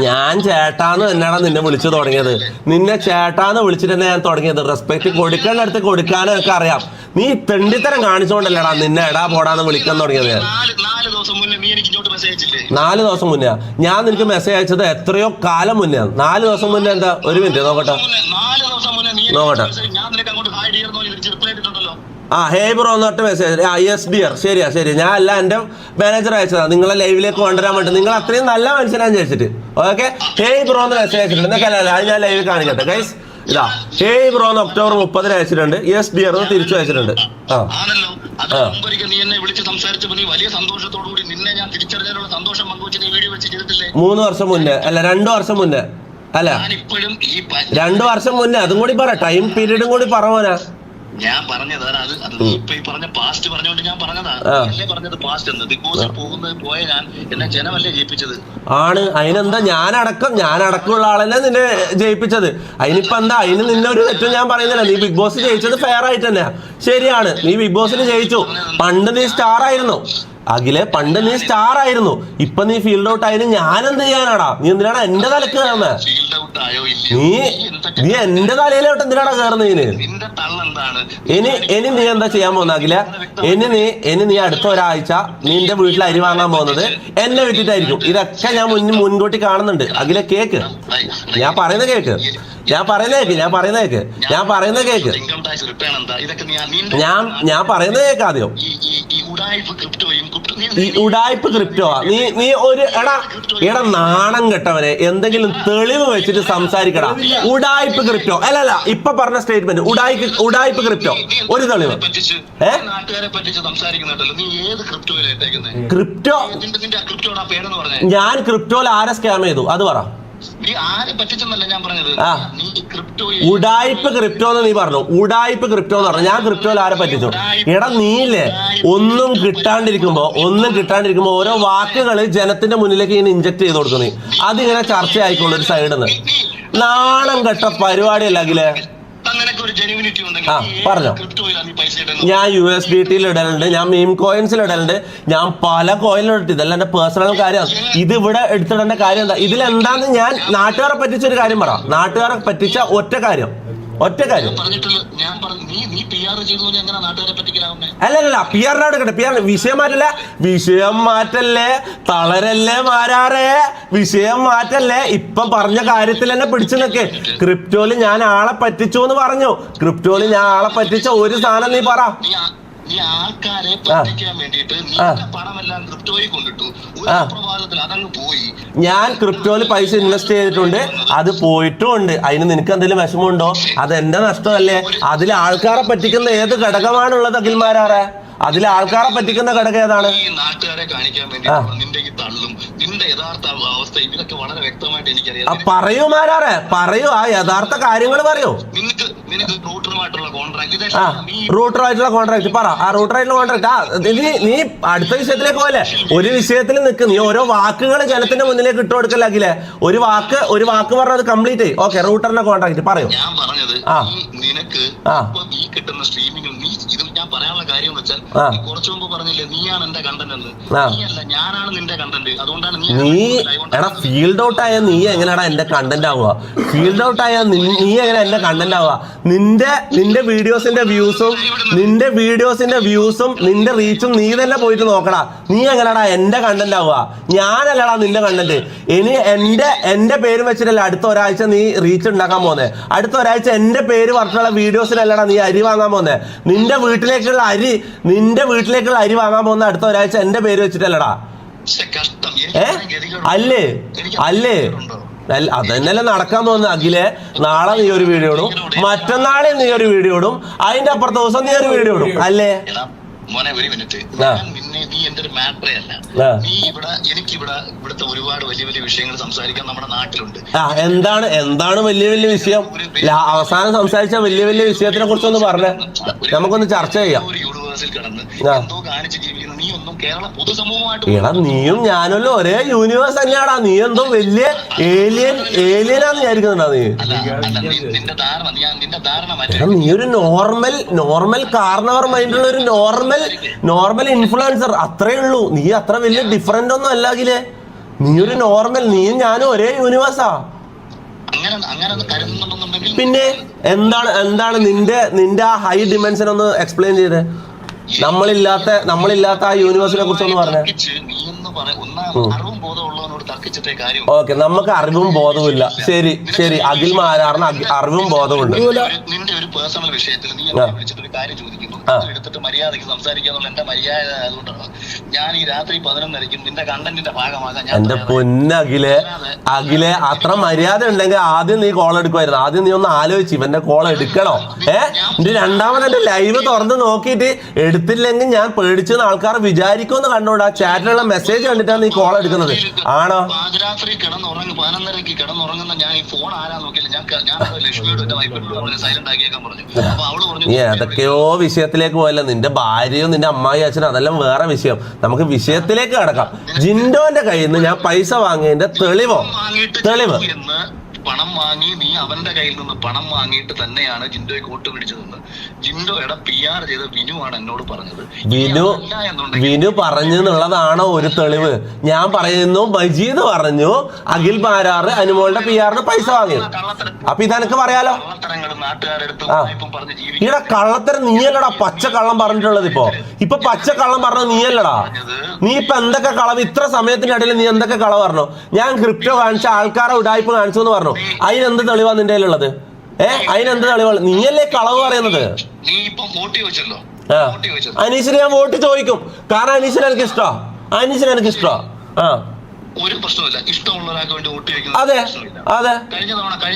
ഞാൻ ചേട്ടാന്ന് തന്നെയാണ് നിന്നെ വിളിച്ചു തുടങ്ങിയത്. നിന്നെ ചേട്ടാന്ന് വിളിച്ചിട്ട് തന്നെ ഞാൻ തുടങ്ങിയത്. റെസ്പെക്ട് കൊടുക്കേണ്ട അടുത്ത് കൊടുക്കാനും ഒക്കെ അറിയാം. നീ തെണ്ടിത്തരം കാണിച്ചോണ്ടല്ലേടാ നിന്നെ എടാ പോടാന്ന് വിളിക്കാൻ തുടങ്ങിയത്. 4 ദിവസം മുന്നേ ഞാൻ നിനക്ക് മെസ്സേജ് അയച്ചത് എത്രയോ കാലം മുന്നേ. 4 ദിവസം മുന്നേ എന്താ? ഒരു മിനിറ്റ് നോക്കട്ടെ. ഹേ ബ്രോ എന്ന് പറഞ്ഞ മെസ്സേജ്. Yes dear. ശരിയാ ശരി. ഞാൻ അല്ല, എന്റെ മാനേജർ അയച്ചതാ നിങ്ങളെ ലൈവിലേക്ക് കൊണ്ടുവരാൻ വേണ്ടി. നിങ്ങൾ അത്രയും നല്ല മനുഷ്യനാന്ന് ചോദിച്ചിട്ട്. ഓക്കെ, ഹേ ബ്രോ എന്ന് മെസ്സേജ് അയച്ചിട്ടുണ്ട്. എന്നൊക്കെ അത് ഞാൻ ലൈവിൽ കാണിക്കട്ടെ ഗൈസ്. ഇതാ ഹേ ബ്രോ എന്ന് October 30 അയച്ചിട്ടുണ്ട്. യെസ് ഡിയർ എന്ന് തിരിച്ചു അയച്ചിട്ടുണ്ട്. നീ എന്നെ വിളിച്ച് സംസാരിച്ചപ്പോൾ നീ വലിയ സന്തോഷത്തോടുകൂടി നിന്നെ ഞാൻ തിരിച്ചറിഞ്ഞതിനുള്ള സന്തോഷം പങ്കുവെച്ച് നീ വീഡിയോ വെച്ച് ചെയ്തിട്ടില്ലേ? 3 വർഷം മുന്നേ അല്ല 2 വർഷം മുന്നേ അല്ല 2 വർഷം മുന്നേ. അതും കൂടി പറ, ടൈം പീരീഡും കൂടി പറഞ്ഞോനാ. ഞാൻ പറഞ്ഞത് ഇപ്പൊ ഈ പറഞ്ഞ പാസ്റ്റ് പറഞ്ഞോണ്ട് ഞാൻ പറഞ്ഞതാ. അല്ലേ പറഞ്ഞത് പാസ്റ്റ് എന്ന്. ബിഗ് ബോസിൽ പോയ ഞാൻ എന്നെ ജനമല്ലേ ജയിപ്പിച്ചത്. ആണ്. അതിനെന്താ? ഞാനടക്കമുള്ള ആളല്ലേ നിന്നെ ജയിപ്പിച്ചത്. അതിനിപ്പോ എന്താ? അതിന് നിന്നെ ഒരു തെറ്റും ഞാൻ പറയുന്നില്ല. നീ ബിഗ് ബോസ് ജയിച്ചത് ഫെയർ ആയിട്ട് തന്നെയാ. ശരിയാണ്, നീ ബിഗ് ബോസിൽ ജയിച്ചു. പണ്ട് നീ സ്റ്റാർ ആയിരുന്നു അഖിലെ. പണ്ട് നീ സ്റ്റാർ ആയിരുന്നു. ഇപ്പൊ നീ ഫീൽഡ് ഔട്ട് ആയാലും ഞാൻ എന്ത് ചെയ്യാനാടാ? നീ എന്തിനാണ് എന്റെ തലക്ക് കയറുന്നത്? നീ എന്റെ തലയിലോട്ട് എന്തിനാടാ കയറുന്നത്? ഇനി നീ എന്താ ചെയ്യാൻ പോകുന്ന അഖില? ഇനി നീ അടുത്ത ഒരാഴ്ച നിന്റെ വീട്ടിൽ അരി വാങ്ങാൻ പോകുന്നത് എന്നെ വിട്ടിട്ടായിരിക്കും. ഇതൊക്കെ ഞാൻ മുൻകൂട്ടി കാണുന്നുണ്ട് അഖില. കേക്ക്, ഞാൻ പറയുന്ന കേക്ക്. ഞാൻ പറയുന്ന കേക്ക് ആദ്യം. ഈ ഉടായ്പ ക്രിപ്റ്റോ നീ ഒരു എടാ നാണം കെട്ടവനെ. എന്തെങ്കിലും തെളിവ് വെച്ചിട്ട് സംസാരിക്കടാ. ഉടായ്പ ക്രിപ്റ്റോ അല്ലല്ല ഇപ്പൊ പറഞ്ഞ സ്റ്റേറ്റ്മെന്റ് ഉടായ്പ ക്രിപ്റ്റോ. ഒരു തെളിവ്. ക്രിപ്റ്റോ ഞാൻ ക്രിപ്റ്റോയിൽ ആരെ സ്കാം ചെയ്തു അത് പറ. ഉടായ്പ ക്രിപ്റ്റോ എന്ന് നീ പറഞ്ഞു. ഉടായ്പ ക്രിപ്റ്റോ എന്ന് പറഞ്ഞു. ഞാൻ ക്രിപ്റ്റോയിൽ ആരെ പറ്റിച്ചു? എടാ നീയില്ലേ ഒന്നും കിട്ടാണ്ടിരിക്കുമ്പോ ഓരോ വാക്കുകൾ ജനത്തിന്റെ മുന്നിലേക്ക് ഇങ്ങനെ ഇഞ്ചക്ട് ചെയ്ത് കൊടുക്കുന്നു. അതിങ്ങനെ ചർച്ച ആയിക്കോളൂ ഒരു സൈഡിൽ നിന്ന്. നാണം കെട്ട പരിപാടിയല്ല അഖിലേ. പറഞ്ഞോ. ഞാൻ USDT ഇടലുണ്ട്, ഞാൻ മീം കോയിൻസിൽ ഇടലുണ്ട്, ഞാൻ പല കോയിനിലിട്ട്. ഇതെല്ലാം എന്റെ പേഴ്സണൽ കാര്യമാണ്. ഇത് ഇവിടെ എടുത്തിടേണ്ട കാര്യം എന്താ? ഇതിലെന്താന്ന് ഞാൻ നാട്ടുകാരെ പറ്റിച്ചൊരു കാര്യം പറ. നാട്ടുകാരെ പറ്റിച്ച ഒറ്റ കാര്യം. അല്ലല്ല PR എടുക്കട്ടെ. വിഷയം മാറ്റല്ലേ തളരല്ലേ മാരാറേ. വിഷയം മാറ്റല്ലേ. ഇപ്പൊ പറഞ്ഞ കാര്യത്തിൽ തന്നെ പിടിച്ചു നിൽക്കേ. ക്രിപ്റ്റോയില് ഞാൻ ആളെ പറ്റിച്ചു എന്ന് പറഞ്ഞു. ക്രിപ്റ്റോയില് ഞാൻ ആളെ പറ്റിച്ച ഒരു സാധനം നീ പറ. നീ ആൾക്കാരെ പറ്റിക്കാൻ വേണ്ടിയിട്ട് പണമെല്ലാം ക്രിപ്റ്റോയിൽ കൊണ്ടിട്ടു. അതങ്ങ് പോയി. ഞാൻ ക്രിപ്റ്റോയിൽ പൈസ ഇൻവെസ്റ്റ് ചെയ്തിട്ടുണ്ട്, അത് പോയിട്ടുമുണ്ട്. അതിന് നിനക്ക് എന്തെങ്കിലും വിഷമമുണ്ടോ? അതെന്റെ നഷ്ടമല്ലേ? അതിൽ ആൾക്കാരെ പറ്റിക്കുന്ന ഏത് ഘടകമാണുള്ളത് അഖിൽമാരാറെ? അതിൽ ആൾക്കാരെ പറ്റിക്കുന്ന ഘടകം ഏതാണ്? നാട്ടുകാരെ കാണിക്കാൻ വേണ്ടി നിന്റെ ഈ തള്ളും നിന്റെ യഥാർത്ഥ അവസ്ഥ ഇതൊക്കെ വളരെ വ്യക്തമായിട്ട് എനിക്കറിയാം. പറയൂ മാരാറെ, പറയൂ. ആ യഥാർത്ഥ കാര്യങ്ങൾ പറയൂ. റൂട്ടറുമായിട്ടുള്ള കോൺട്രാക്ട് പറ. ആ റൂട്ടറായിട്ടുള്ള കോൺട്രാക്ട് നീ അടുത്ത വിഷയത്തിലേക്ക് പോലെ. ഒരു വിഷയത്തിൽ നിൽക്ക്. നീ ഓരോ വാക്കുകൾ ജനത്തിന്റെ മുന്നിലേക്ക് ഇട്ട് കൊടുക്കലാക്കില്ലേ. ഒരു വാക്ക് പറഞ്ഞത് കംപ്ലീറ്റ് ചെയ്യും. ഓക്കെ, റൂട്ടറിന്റെ കോൺട്രാക്ട് പറയൂ. ഞാൻ പറഞ്ഞത് നിനക്ക് ഈ കിട്ടുന്ന സ്ട്രീമിംഗ് ഇതും ഞാൻ പറയാനുള്ള കാര്യം എന്ന് വെച്ചാൽ കുറച്ചു മുമ്പ് പറഞ്ഞില്ലേ നീയാണ് എന്റെ കണ്ടന്റ് എന്ന്. നീയല്ല, ഞാനാണ് നിന്റെ കണ്ടന്റ്. അതുകൊണ്ടാണ് നീ എടാ ഫീൽഡ് ഔട്ട് ആയ നീ എങ്ങനെയാടാ എന്റെ കണ്ടന്റ് ആവുക? ഫീൽഡ് ഔട്ട് ആയ നീ എങ്ങനെ എന്റെ കണ്ടന്റ് ആവുക? നിന്റെ വീഡിയോസിന്റെ വ്യൂസും നിന്റെ റീച്ചും നീ തന്നെ പോയിട്ട് നോക്കടാ. നീ എങ്ങനെയാടാ എന്റെ കണ്ടന്റ് ആവുക? ഞാനല്ലടാ നിന്റെ കണ്ടന്റ്. ഇനി എന്റെ പേര് വെച്ചിട്ടല്ല അടുത്ത ഒരാഴ്ച നീ റീച്ച് ഉണ്ടാക്കാൻ പോന്നെ. അടുത്ത ഒരാഴ്ച എന്റെ പേര് പറഞ്ഞിട്ടുള്ള വീഡിയോസിനല്ലടാ നീ അരി വാങ്ങാൻ പോന്നെ. നിന്റെ വീട്ടിലേക്കുള്ള അരി വാങ്ങാൻ പോകുന്ന അടുത്ത ഒരാഴ്ച എന്റെ പേര് വെച്ചിട്ടല്ലടാ. അല്ലേ അതന്നെയല്ലേ നടക്കാൻ പോകുന്നത് അഖിലെ. നാളെ നീ ഒരു വീഡിയോ ഇടും, മറ്റന്നാളെ നീ ഒരു വീഡിയോ ഇടും, അതിന്റെ അപ്പുറത്തെ ദിവസം നീ ഒരു വീഡിയോ ഇടും. അല്ലേ മോനെ ഒരു മിനിറ്റ്, ഞാൻ നിന്നെ, നീ എന്റെ ഒരു മാറ്ററേ അല്ല. നീ ഇവിടുത്തെ ഒരുപാട് വലിയ വലിയ വിഷയങ്ങൾ സംസാരിക്കാൻ നമ്മുടെ നാട്ടിലുണ്ട്. എന്താണ് വലിയ വലിയ വിഷയം? അവസാനം സംസാരിച്ച വലിയ വലിയ വിഷയത്തിനെ കുറിച്ചൊന്ന് പറഞ്ഞേ, നമുക്കൊന്ന് ചർച്ച ചെയ്യാം. ഒരു യൂണിവേഴ്സിൽ കിടന്ന് എന്തോ കാണിച്ച് ജീവിക്കുന്ന നീ ഒന്നും കേരള പൊതുസമൂഹമായിട്ട് എടാ നീയും ഞാനല്ലോ ഒരേ യൂണിവേഴ്സ് തന്നെയാടാ. നീ എന്തോ വലിയ ഏലിയനാന്ന് വിചാരിക്കുന്നുണ്ടാ നീ? നിന്റെ ധാരണ നീ ഒരു നോർമൽ കാർണവർ മൈൻഡുള്ള ഒരു നോർമൽ ഇൻഫ്ലുവൻസർ, അത്രേ ഉള്ളൂ. നീ അത്ര വലിയ ഡിഫറന്റ് ഒന്നും അല്ലാകില്ലേ. നീ ഒരു നോർമൽ, നീയും ഞാനും ഒരേ യൂണിവേഴ്സാ. പിന്നെ എന്താണ് നിന്റെ ആ ഹൈ ഡിമെൻഷൻ ഒന്ന് എക്സ്പ്ലെയിൻ ചെയ്തേ. നമ്മളില്ലാത്ത ആ യൂണിവേഴ്സിനെ കുറിച്ച് ഒന്ന് പറഞ്ഞേ. ഓക്കെ, നമുക്ക് അറിവും ബോധവും ഇല്ല. ശരി അഖിൽ മാരാറിന് അറിവും ബോധവുണ്ട്. നിന്റെ ഒരു പേഴ്സണൽ വിഷയത്തിൽ നീ വിളിച്ചിട്ട് ഒരു കാര്യം ചോദിക്കുന്നു, എടുത്തിട്ട് മര്യാദയ്ക്ക് സംസാരിക്കാന്നുള്ള എന്റെ മര്യാദ ആയതുകൊണ്ടാണ് ഞാൻ ഈ രാത്രി 11:30 നിന്റെ കണ്ടന്റിന്റെ ഭാഗമാകാൻ. എന്റെ പൊന്നഖിലെ അത്ര മര്യാദ ഉണ്ടെങ്കിൽ ആദ്യം നീ കോൾ എടുക്കുമായിരുന്നു. ആദ്യം നീ ഒന്ന് ആലോചിച്ച് ഇവന്റെ കോൾ എടുക്കണോ? എന്റെ രണ്ടാമത് എന്റെ ലൈവ് തുറന്ന് നോക്കിയിട്ട് എടുത്തില്ലെങ്കിൽ ഞാൻ പേടിച്ചെന്ന് ആൾക്കാർ വിചാരിക്കുമെന്ന് കണ്ടോണ്ടാ. ചാറ്റിലുള്ള മെസ്സേജ് കണ്ടിട്ടാണ് നീ കോൾ എടുക്കുന്നത്. ആണോ? രാത്രി കിടന്നുറങ്ങും 11:30 കിടന്നുറങ്ങുന്ന ഞാൻ ഈ ഫോൺ ആരാ നോക്കിയില്ല. ഞാൻ ലക്ഷ്മിയോട് എന്റെ വൈഫിനോട് സൈലന്റ് ആക്കിയേക്കാൻ പറഞ്ഞു. അപ്പൊ അവള് പറഞ്ഞു നീ ഏതൊക്കെയോ വിഷയത്തിലേക്ക് പോയല്ലോ. നിന്റെ ഭാര്യയും നിന്റെ അമ്മായി അച്ഛനും അതെല്ലാം വേറെ വിഷയം. നമുക്ക് വിഷയത്തിലേക്ക് കടക്കാം. ജിൻഡോന്റെ കയ്യിൽ നിന്ന് ഞാൻ പൈസ വാങ്ങിയതിന്റെ തെളിവ് പണം വാങ്ങി, നീ അവന്റെ കയ്യിൽ നിന്ന് പണം വാങ്ങിയിട്ട് തന്നെയാണ് ജിൻഡോയെ കോട്ട് പിടിച്ചതെന്ന് ജിൻഡോയുടെ PR ചെയ്ത വിനുവാണ് എന്നോട് പറഞ്ഞത്. വിനു പറഞ്ഞു എന്നുള്ളതാണോ ഒരു തെളിവ്? ഞാൻ പറയുന്നു മജീദ് പറഞ്ഞു അഖിൽ മാരാറ് അനുമോളുടെ PR പൈസ വാങ്ങി. അപ്പൊ ഇതെനിക്ക് പറയാലോ. ഇവിടെ കള്ളത്തരം നീയല്ലടാ പച്ച കള്ളം പറഞ്ഞിട്ടുള്ളത്. ഇപ്പൊ പച്ച കള്ളം പറഞ്ഞത് നീയല്ലടാ. നീ ഇപ്പൊ എന്തൊക്കെ കളവ് ഇത്ര സമയത്തിനിടയിൽ നീ എന്തൊക്കെ കളവ് പറഞ്ഞു? ഞാൻ ക്രിപ്റ്റോ കാണിച്ച ആൾക്കാരെ ഉടായ്പ കാണിച്ചു എന്ന് പറഞ്ഞു. അതിനെന്ത് തെളിവാ നിന്റെ കയ്യിലുള്ളത്? അതിനെന്ത് തെളിവാണ്? നീയല്ലേ കളവ് പറയുന്നത്? അനീഷിന് ഞാൻ വോട്ട് ചോദിക്കും. കാരണം അനീഷിന് എനിക്ക് ഇഷ്ടമാ. ഒരു പ്രശ്നമില്ല. ഇഷ്ടമുള്ള ഒരാൾക്ക് വേണ്ടി വോട്ട് ചോദിക്കുന്നത്. അതെ കഴിഞ്ഞ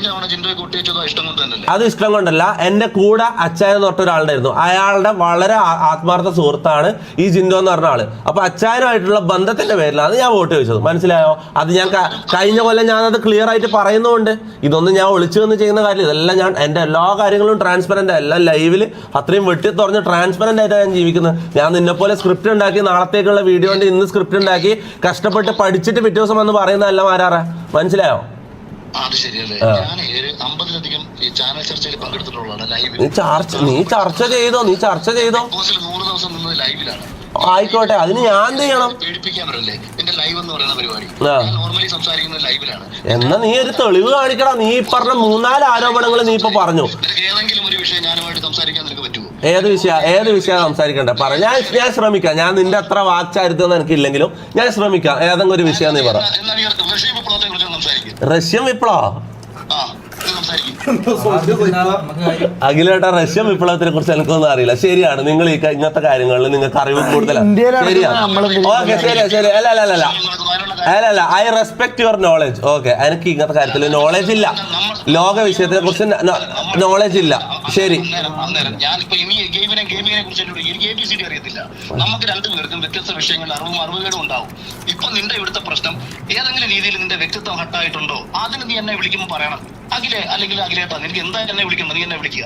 തവണ ജിൻഡോയ്ക്ക് വോട്ട് ചോദിച്ചതോ ഇഷ്ടം കൊണ്ട് തന്നെയല്ലേ? അത് ഇഷ്ടം കൊണ്ടല്ല. എന്റെ കൂടെ അച്ചായ എന്ന് പറഞ്ഞ ഒരാളുണ്ടായിരുന്നു. അയാളുടെ വളരെ ആത്മാർത്ഥ സുഹൃത്താണ് ഈ ജിൻഡോ എന്ന് പറഞ്ഞ ആള്. അപ്പൊ അച്ചായനുമായിട്ടുള്ള ബന്ധത്തിന്റെ പേരിലാണ് ഞാൻ വോട്ട് ചോദിച്ചത്. മനസ്സിലായോ? അത് ഞാൻ കഴിഞ്ഞ കൊല്ലം ഞാനത് ക്ലിയർ ആയിട്ട് പറയുന്നുണ്ട്. ഇതൊന്നും ഞാൻ ഒളിച്ചു വന്ന് ചെയ്യുന്ന കാര്യം. ഇതെല്ലാം ഞാൻ എന്റെ എല്ലാ കാര്യങ്ങളും ട്രാൻസ്പെറന്റ്, എല്ലാം ലൈവില് അത്രയും വെട്ടി തുറഞ്ഞ് ട്രാൻസ്പെറന്റ് ആയിട്ടാണ് ഞാൻ ജീവിക്കുന്നത്. ഞാൻ നിന്നെ പോലെ സ്ക്രിപ്റ്റ് ഉണ്ടാക്കി നാളത്തേക്കുള്ള വീഡിയോന്റെ ഇന്ന് സ്ക്രിപ്റ്റ് ഉണ്ടാക്കി കഷ്ടപ്പെട്ട് പഠിച്ചിട്ട് പിറ്റേ ദിവസം വന്ന് പറയുന്നതല്ല മാരാറാ. മനസ്സിലായോ? അത് ശരിയല്ലേ? ഞാൻ 50-ലധികം ചാനൽ ചർച്ചയിൽ പങ്കെടുത്തിട്ടുള്ളതാണ്. നീ ചർച്ച ചെയ്തോ? 100 ദിവസം നിന്നത് ലൈവിലാണ്. ആയിക്കോട്ടെ, അതിന് ഞാൻ എന്ത് ചെയ്യണം? പേടിപ്പിക്കാൻ പറ്റില്ലേ? എന്റെ ലൈവ് എന്ന് പറയുന്ന പരിപാടി നോർമലി സംസാരിക്കുന്നത് ലൈവിലാണ്. എന്നാ നീ ഒരു തെളിവ് കാണിക്കണം. നീ പറഞ്ഞ 3-4 ആരോപണങ്ങൾ നീ ഇപ്പൊ പറഞ്ഞു. ഏതെങ്കിലും ഒരു വിഷയം ഞാനുമായിട്ട് സംസാരിക്കാൻ നിനക്ക് പറ്റുമോ? ഏത് വിഷയം സംസാരിക്കണ്ടേ? ഞാൻ ശ്രമിക്കാം. ഞാൻ നിന്റെ അത്ര വാക്ചാരിത്വം എനിക്കില്ലെങ്കിലും ഞാൻ ശ്രമിക്കാം. ഏതെങ്കിലും ഒരു വിഷയം നീ പറ. റഷ്യൻ വിപ്ലവം? അഖിലേട്ടാ, റഷ്യൻ വിപ്ലവത്തിനെ കുറിച്ച് എനിക്കൊന്നും അറിയില്ല. ശരിയാണ്, നിങ്ങൾ ഇങ്ങനത്തെ കാര്യങ്ങളിൽ നിങ്ങൾക്ക് അറിവ് കൂടുതലാണ്. ശരിയാണ്. ഓക്കെ, ശരി. അല്ല I respect your knowledge. Okay, എനിക്ക് ഇങ്ങനത്തെ കാര്യത്തിൽ നോളജ് ഇല്ല. ലോക വിഷയത്തിനെ കുറിച്ച് നോളജ് ഇല്ല. ശരി. നമുക്ക് രണ്ടുപേർക്കും വ്യത്യസ്ത വിഷയങ്ങളിൽ അറിവുകേടും ഉണ്ടാവും. ഇപ്പൊ നിന്റെ ഇവിടുത്തെ പ്രശ്നം ഏതെങ്കിലും രീതിയിൽ നിന്റെ വ്യക്തിത്വം ഹട്ടായിട്ടുണ്ടോ? അതിന് നീ എന്നെ വിളിക്കുമ്പോൾ പറയണം. അഖിലേ അല്ലെങ്കിൽ അഖിലേട്ടാ, നിനക്ക് എന്താ എന്നെ വിളിക്കണം? നീ എന്നെ വിളിക്കുക.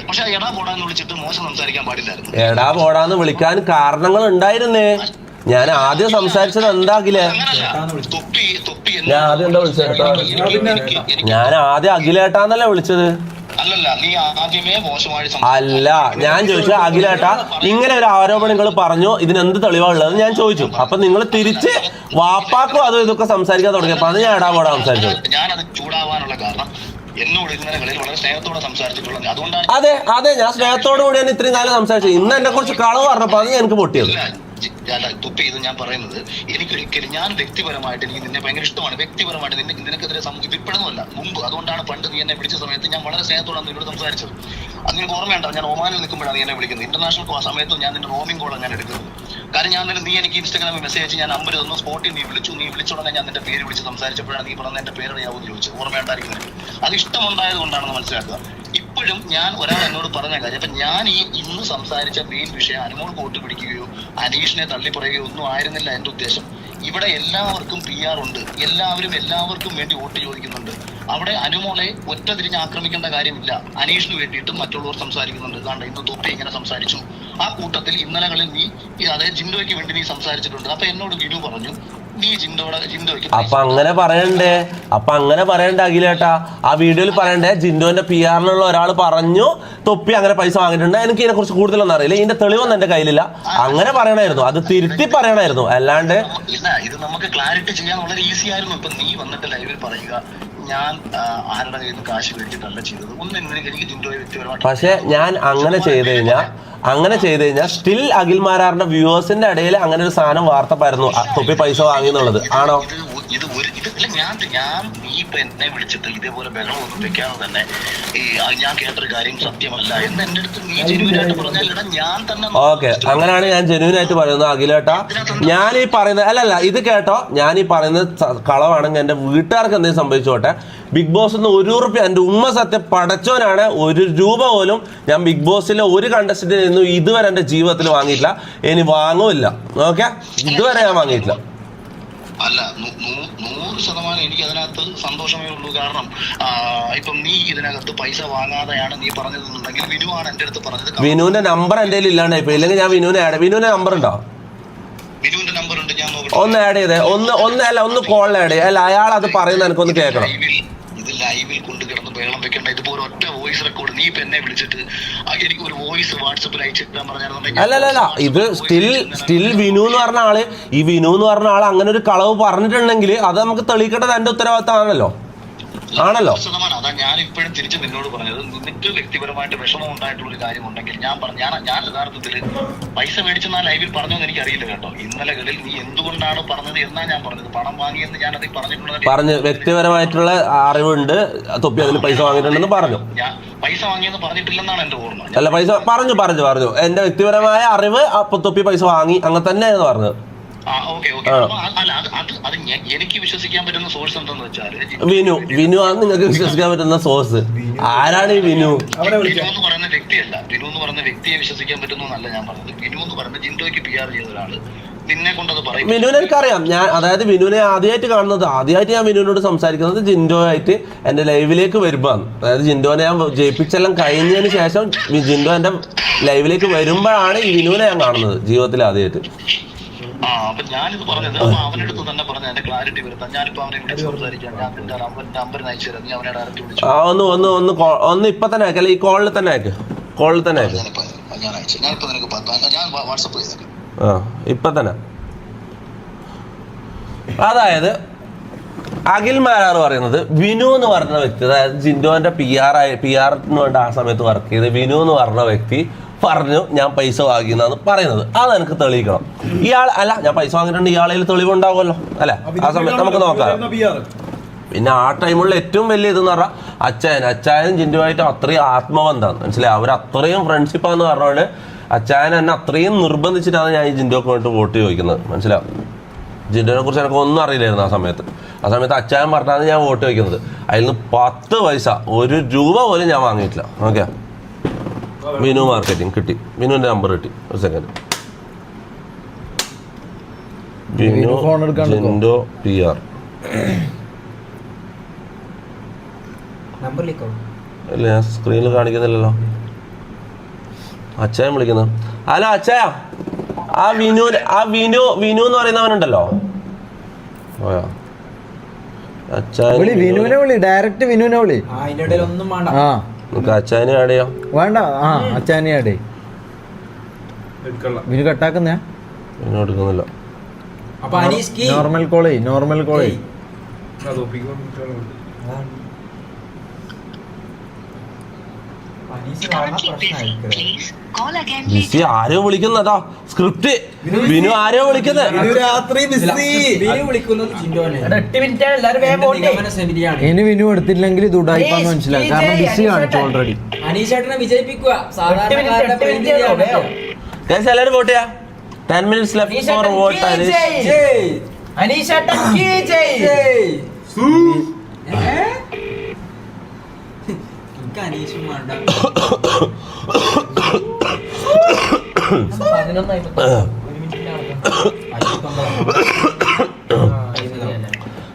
പക്ഷെ എടാ പോടാന്ന് വിളിച്ചിട്ട് മോശം സംസാരിക്കാൻ പാടില്ലായിരുന്നു. എടാ പോടാന്ന് വിളിക്കാൻ കാരണങ്ങൾ ഉണ്ടായിരുന്നേ. ഞാൻ ആദ്യം സംസാരിച്ചത് എന്താകിലേ? ഞാൻ ആദ്യം എന്താ വിളിച്ചത്? ഞാൻ ആദ്യം അഖിലേട്ടാന്നല്ലേ വിളിച്ചത്. അല്ല, ഞാൻ ചോദിച്ചു അഖിലേട്ടാ ഇങ്ങനെ ഒരു ആരോപണം നിങ്ങൾ പറഞ്ഞു, ഇതിനെന്ത് തെളിവാണുള്ളത് ഞാൻ ചോദിച്ചു. അപ്പൊ നിങ്ങൾ തിരിച്ച് വാപ്പാക്കും അതും ഇതൊക്കെ സംസാരിക്കാൻ തുടങ്ങിയപ്പോ അത് ഞാൻ എടാ പോടാ സംസാരിച്ചത്. ഞാനത് ചൂടാവാനുള്ള കാരണം എന്നോട് ഇന്നലെ വളരെ സ്നേഹത്തോടെ സംസാരിച്ചിട്ടുള്ളത്. അതുകൊണ്ടാണ് അതെ ഞാൻ സ്നേഹത്തോടു കൂടിയാണ് ഇത്രയും കാലം സംസാരിച്ചത്. ഇന്ന് എന്നെ കുറിച്ച് കളവ് പറഞ്ഞപ്പോ അത് എനിക്ക് പൊട്ടിയത്. തുപ്പി ഇത് ഞാൻ പറയുന്നത് എനിക്കൊരിക്കലും, ഞാൻ വ്യക്തിപരമായിട്ട് എനിക്ക് നിന്നെ ഭയങ്കര ഇഷ്ടമാണ്. വ്യക്തിപരമായിട്ട് നിനക്കെതിരെ ഇപ്പോഴൊന്നുമല്ല, മുമ്പ്. അതുകൊണ്ടാണ് പണ്ട് നീ എന്നെ വിളിച്ച സമയത്ത് ഞാൻ വളരെ സ്നേഹത്തോടാണ് നിന്നോട് സംസാരിച്ചത്. അത് നിനക്ക് ഓർമ്മയുണ്ടോ? ഞാൻ ഒമാനിൽ നിൽക്കുമ്പോഴാണ് നീ എന്നെ വിളിക്കുന്നത്. ഇന്റർനാഷണൽ സമയത്തും ഞാൻ നിന്റെ റോമിംഗ് കോളാണ് ഞാൻ എടുക്കുന്നത്. കാരണം ഞാൻ നീ എനിക്ക് ഇൻസ്റ്റാഗ്രാമിൽ മെസ്സേജ് അയച്ച് ഞാൻ നമ്പർ തന്നു. സ്പോട്ടിൽ നീ വിളിച്ചോളാം. ഞാൻ നിന്റെ പേര് വിളിച്ച് സംസാരിച്ചപ്പോഴാണ് നീ പറഞ്ഞ എന്റെ പേരറിയാവൂന്ന് ചോദിച്ചു. ഓർമ്മയുണ്ടായിരിക്കുന്നത്. അത് ഇഷ്ടമുണ്ടായത് കൊണ്ടാണെന്ന് മനസ്സിലാക്കുക. ഇപ്പോഴും ഞാൻ ഒരാൾ എന്നോട് പറഞ്ഞ കാര്യം, അപ്പൊ ഞാൻ ഈ ഇന്ന് സംസാരിച്ച മെയിൻ വിഷയം അനുമോൾ വോട്ട് പിടിക്കുകയോ അനീഷിനെ തള്ളി പറയുകയോ ഒന്നും ആയിരുന്നില്ല എന്റെ ഉദ്ദേശം. ഇവിടെ എല്ലാവർക്കും PR ഉണ്ട്, എല്ലാവർക്കും വേണ്ടി വോട്ട് ചോദിക്കുന്നുണ്ട്. അവിടെ അനുമോളെ ഒറ്റ തിരിഞ്ഞ് ആക്രമിക്കേണ്ട കാര്യമില്ല. അനീഷിന് വേണ്ടിയിട്ടും മറ്റുള്ളവർ സംസാരിക്കുന്നുണ്ട്. കാരണം ഇന്ന് തൊപ്പി ഇങ്ങനെ സംസാരിച്ചു, ആ കൂട്ടത്തിൽ ഇന്നലകളിൽ നീ അതായത് ജിൻഡോയ്ക്ക് വേണ്ടി നീ സംസാരിച്ചിട്ടുണ്ട്. അപ്പൊ എന്നോട് വിനു പറഞ്ഞു നീ ജിൻഡോയ്ക്ക് അപ്പൊ അങ്ങനെ പറയണ്ടേ അഖിലേട്ടാ, ആ വീഡിയോയിൽ പറയണ്ടേ ജിൻഡോന്റെ PR-ലുള്ള ഒരാൾ പറഞ്ഞു തൊപ്പി അങ്ങനെ പൈസ വാങ്ങിയിട്ടുണ്ട്. എനിക്ക് ഇതിനെ കുറിച്ച് കൂടുതലൊന്നും അറിയില്ല, ഇതിന്റെ തെളിവൊന്നും എന്റെ കയ്യിലില്ല. അങ്ങനെ പറയണായിരുന്നു, അത് തിരുത്തി പറയണായിരുന്നു. അല്ലാണ്ട് ഇല്ല, ഇത് നമുക്ക് ക്ലാരിറ്റി ചെയ്യാൻ വളരെ ഈസി ആയിരുന്നു. ഇപ്പൊ നീ വന്നിട്ട് ലൈവിൽ പറയുക ഞാൻ ആരുടെ കയ്യിൽ നിന്ന് കാശ് മേടിച്ചിട്ടല്ല ചെയ്തത്. എനിക്ക് ജിൻഡോയെ വ്യക്തിപരമായിട്ട്. പക്ഷെ ഞാൻ അങ്ങനെ ചെയ്ത് കഴിഞ്ഞാൽ സ്റ്റിൽ അഖിൽമാരാറിന്റെ വ്യൂവേഴ്സിന്റെ ഇടയിൽ അങ്ങനെ ഒരു സാധനം വാർത്ത പരന്നു, തൊപ്പി പൈസ വാങ്ങി എന്നുള്ളത്. ആണോ? ഞാൻ നീ ഇപ്പൊ എന്നെ വിളിച്ചിട്ട് ഇതേപോലെ ബഹളം ഒന്നും വെക്കാതെ തന്നെ ഞാൻ കേട്ടൊരു കാര്യം സത്യമല്ല എന്ന് എന്റെ അടുത്ത് നീ ജെന്യുവിനായിട്ട് പറഞ്ഞാൽ ഞാൻ തന്നെ. ഓക്കെ, അങ്ങനെയാണ് ഞാൻ ജെന്യുവിനായിട്ട് പറയുന്നത് അഖിലേട്ടാ. ഞാൻ ഈ പറയുന്നത് അല്ലല്ല, ഇത് കേട്ടോ, ഞാൻ ഈ പറയുന്നത് കളവാണെങ്കിൽ എന്റെ വീട്ടുകാർക്ക് എന്തെങ്കിലും സംഭവിച്ചോട്ടെ. ബിഗ് ബോസ് ₹1 എന്റെ ഉമ്മ സത്യം പടച്ചോനാണ്, ₹1 പോലും ഞാൻ ബിഗ് ബോസിലെ ഒരു കണ്ടസ്റ്റന്റിൽ നിന്നും ഇതുവരെ എന്റെ ജീവിതത്തിൽ വാങ്ങിയിട്ടില്ല, ഇനി വാങ്ങുമില്ല. ഓക്കെ, ഇതുവരെ ഞാൻ വാങ്ങിയിട്ടില്ല. അല്ല, 100% എനിക്ക് അതിനകത്ത് സന്തോഷമേ ഉള്ളൂ. കാരണം ഇപ്പം നീ ഇതിനകത്ത് പൈസ വാങ്ങാതെയാണ് നീ പറഞ്ഞതെന്നുണ്ടെങ്കിൽ വിനുവാണ് എന്റെ അടുത്ത് പറഞ്ഞത്. വിനുവിന്റെ നമ്പർ എന്റെ കയ്യിൽ ഇല്ലാണ്ട് ഇപ്പൊ, ഇല്ലെങ്കിൽ ഞാൻ വിനുവിന്റെ നമ്പർ ഉണ്ടോ? വിനുവിന്റെ നമ്പർ ഉണ്ട്, ഞാൻ ഒന്ന് ആഡ് ചെയ്തേ, ഒന്ന് കോളിൽ ആഡ് ചെയ്യേ. അല്ല, അയാൾ അത് പറയുന്നത് എനിക്കൊന്ന് കേൾക്കണം. ഇത് ലൈവിൽ കൊണ്ട് കിടന്ന് ബഹളം വെക്കണ്ട. ഇതിപ്പോ ഒറ്റ വോയിസ് റെക്കോർഡ് നീ ഇപ്പൊ എന്നെ വിളിച്ചിട്ട് എനിക്ക് ഒരു വോയിസ് വാട്സപ്പിൽ അയച്ചിട്ടാൻ പറഞ്ഞാൽ അല്ലല്ല, ഇത് സ്റ്റിൽ വിനു എന്ന് പറഞ്ഞ ആള് അങ്ങനെ ഒരു കളവ് പറഞ്ഞിട്ടുണ്ടെങ്കിൽ അത് നമുക്ക് തെളിയിക്കേണ്ടത് എന്റെ ഉത്തരവാദിത്തമാണല്ലോ. അതാ ഞാൻ ഇപ്പോഴും തിരിച്ച് നിന്നോട് പറഞ്ഞത്. നിനക്ക് വ്യക്തിപരമായിട്ട് വിഷമം ഉണ്ടായിട്ടുള്ള ഒരു കാര്യം ഉണ്ടെങ്കിൽ ഞാൻ യഥാർത്ഥത്തിൽ പൈസ മേടിച്ചെന്നാ ലൈവിൽ പറഞ്ഞോന്ന് എനിക്ക് അറിയില്ല കേട്ടോ. ഇന്നലകളിൽ നീ എന്തുകൊണ്ടാണ് പറഞ്ഞത് എന്നാ ഞാൻ പറഞ്ഞത്. പണം വാങ്ങിയെന്ന് ഞാൻ അതിൽ പറഞ്ഞു, വ്യക്തിപരമായിട്ടുള്ള അറിവുണ്ട്, തൊപ്പി അതിൽ പൈസ വാങ്ങിയിട്ടുണ്ടെന്ന് പറഞ്ഞു. ഞാൻ പൈസ വാങ്ങിയെന്ന് പറഞ്ഞിട്ടില്ലെന്നാണ് എന്റെ ഓർമ്മ. അല്ല, പൈസ പറഞ്ഞു എന്റെ വ്യക്തിപരമായ അറിവ് തൊപ്പി പൈസ വാങ്ങി അങ്ങനെ തന്നെയായിരുന്നു പറഞ്ഞത്. എനിക്ക് വിശ്വസിക്കാൻ പറ്റുന്ന സോഴ്സ് എന്താന്ന് വെച്ചാൽ വിനു ആണ് നിങ്ങൾക്ക് വിശ്വസിക്കാൻ പറ്റുന്ന സോഴ്സ്. ആരാണ് ഈ വിനു? വിനു എന്ന് പറയുന്ന വ്യക്തിയല്ല, വിനു എന്ന് പറയുന്ന വ്യക്തിയെ വിശ്വസിക്കാൻ പറ്റുന്നല്ല ഞാൻ പറഞ്ഞത്. വിനു എന്ന് പറയുന്ന ജിൻഡോയ്ക്ക് PR ചെയ്ത ഒരാള് നിന്നെ കൊണ്ടത് പറയും. വിനുവിനെ എനിക്കറിയാം. വിനുവിനെ ആദ്യമായിട്ട് ഞാൻ വിനുവിനോട് സംസാരിക്കുന്നത് ജിൻഡോ ആയിട്ട് എന്റെ ലൈവിലേക്ക് വരുമ്പോഴാണ്. അതായത് ജിൻഡോനെ ഞാൻ ജയിപ്പിച്ചെല്ലാം കഴിഞ്ഞതിന് ശേഷം ജിൻഡോ എന്റെ ലൈവിലേക്ക് വരുമ്പോഴാണ് ഈ വിനുവിനെ ഞാൻ കാണുന്നത് ജീവിതത്തിൽ ആദ്യമായിട്ട്. അപ്പൊ ഞാനിത് പറഞ്ഞത് അവനടുത്ത് തന്നെ പറഞ്ഞ എന്റെ ക്ലാരിറ്റി വരുത്താം. ഞാനിപ്പോ അവനെ വിളിച്ച് സംസാരിക്കാം. ഞാൻ നിന്റെ നമ്പർ അയച്ചു തരാം, നീ അവനെ ഡയറക്റ്റ് വിളിച്ചു. ഒന്ന് ഇപ്പൊ തന്നെ അയക്കല്ല, ഈ കോളിൽ തന്നെ അയക്ക്. ഞാൻ അയച്ചു. ഞാനിപ്പോ നിനക്ക് ഞാൻ വാട്സപ്പ് ചെയ്തേക്കാം. ഇപ്പൊ തന്നെ. അതായത് അഖിൽമാരാർ പറയുന്നത് വിനു എന്ന് പറഞ്ഞ വ്യക്തി, അതായത് ജിൻഡോന്റെ PR-ന് വേണ്ട ആ സമയത്ത് വർക്ക് ചെയ്ത് വിനു എന്ന് പറഞ്ഞ വ്യക്തി പറഞ്ഞു ഞാൻ പൈസ വാങ്ങിയെന്നാണ് പറയുന്നത്. അത് എനിക്ക് തെളിയിക്കണം. ഞാൻ പൈസ വാങ്ങിയിട്ടുണ്ട്, ഇയാളെ തെളിവുണ്ടാവുമല്ലോ അല്ലെ? ആ സമയത്ത് നമുക്ക് നോക്കാം. പിന്നെ ആ ടൈമുള്ള ഏറ്റവും വലിയ ഇതെന്ന് പറഞ്ഞാൽ അച്ചായനും ജിൻഡുമായിട്ട് അത്രയും ആത്മബന്ധമാണ്, മനസ്സിലായി? അവർ അത്രയും ഫ്രണ്ട്ഷിപ്പാന്ന് പറഞ്ഞുകൊണ്ട് അച്ചായൻ എന്നെ അത്രയും നിർബന്ധിച്ചിട്ടാണ് ഞാൻ ഈ ജിൻഡോക്ക് വേണ്ടിട്ട് വോട്ട് ചോദിക്കുന്നത്, മനസ്സിലാവും? ജിൻഡോനെ കുറിച്ച് എനിക്ക് ഒന്നും അറിയില്ലായിരുന്നു ആ സമയത്ത് അച്ചായൻ പറഞ്ഞാണ് ഞാൻ വോട്ട് ചോദിക്കുന്നത്. അതിൽ നിന്ന് 10 പൈസ ₹1 പോലും ഞാൻ വാങ്ങിയിട്ടില്ല. ഓക്കെ, വിനു മാർക്കറ്റിംഗ് കിട്ടി, വിനുവിന്റെ നമ്പർ കിട്ടി. ഒരു സെക്കൻഡ്. ജിൻഡോ PR അല്ല, ഞാൻ സ്ക്രീനിൽ കാണിക്കുന്നില്ലല്ലോ. അച്ചായൻ വിളിക്കുന്നു. ഹലോ അച്ചായ, ആ വിനു എന്ന് പറയുന്നവനുണ്ടല്ലോ. ഡയറക്റ്റ് വിനുവിനെ വിളി. അച്ചായനെ ആഡ് ചെയ്യാം. വേണ്ട, അച്ചായനെ ആഡ് ചെയ്യും. വിനു കട്ടാക്കുന്ന വിനു എടുക്കുന്നില്ല. നോർമൽ കോളേ. ആരോ വിളിക്കുന്നതാ സ്ക്രിപ്റ്റ്. വിനു ആരോ വിളിക്കുന്നത്. ഇനി വിനു എടുത്തില്ലെങ്കിൽ ഇത് ഉടായിപ്പാന്ന് മനസ്സിലായി. കാരണം ബിസി കാണിച്ചു ഓൾറെഡി. എല്ലാവരും വോട്ട് ചെയ്യാം. 10 minutes left for vote.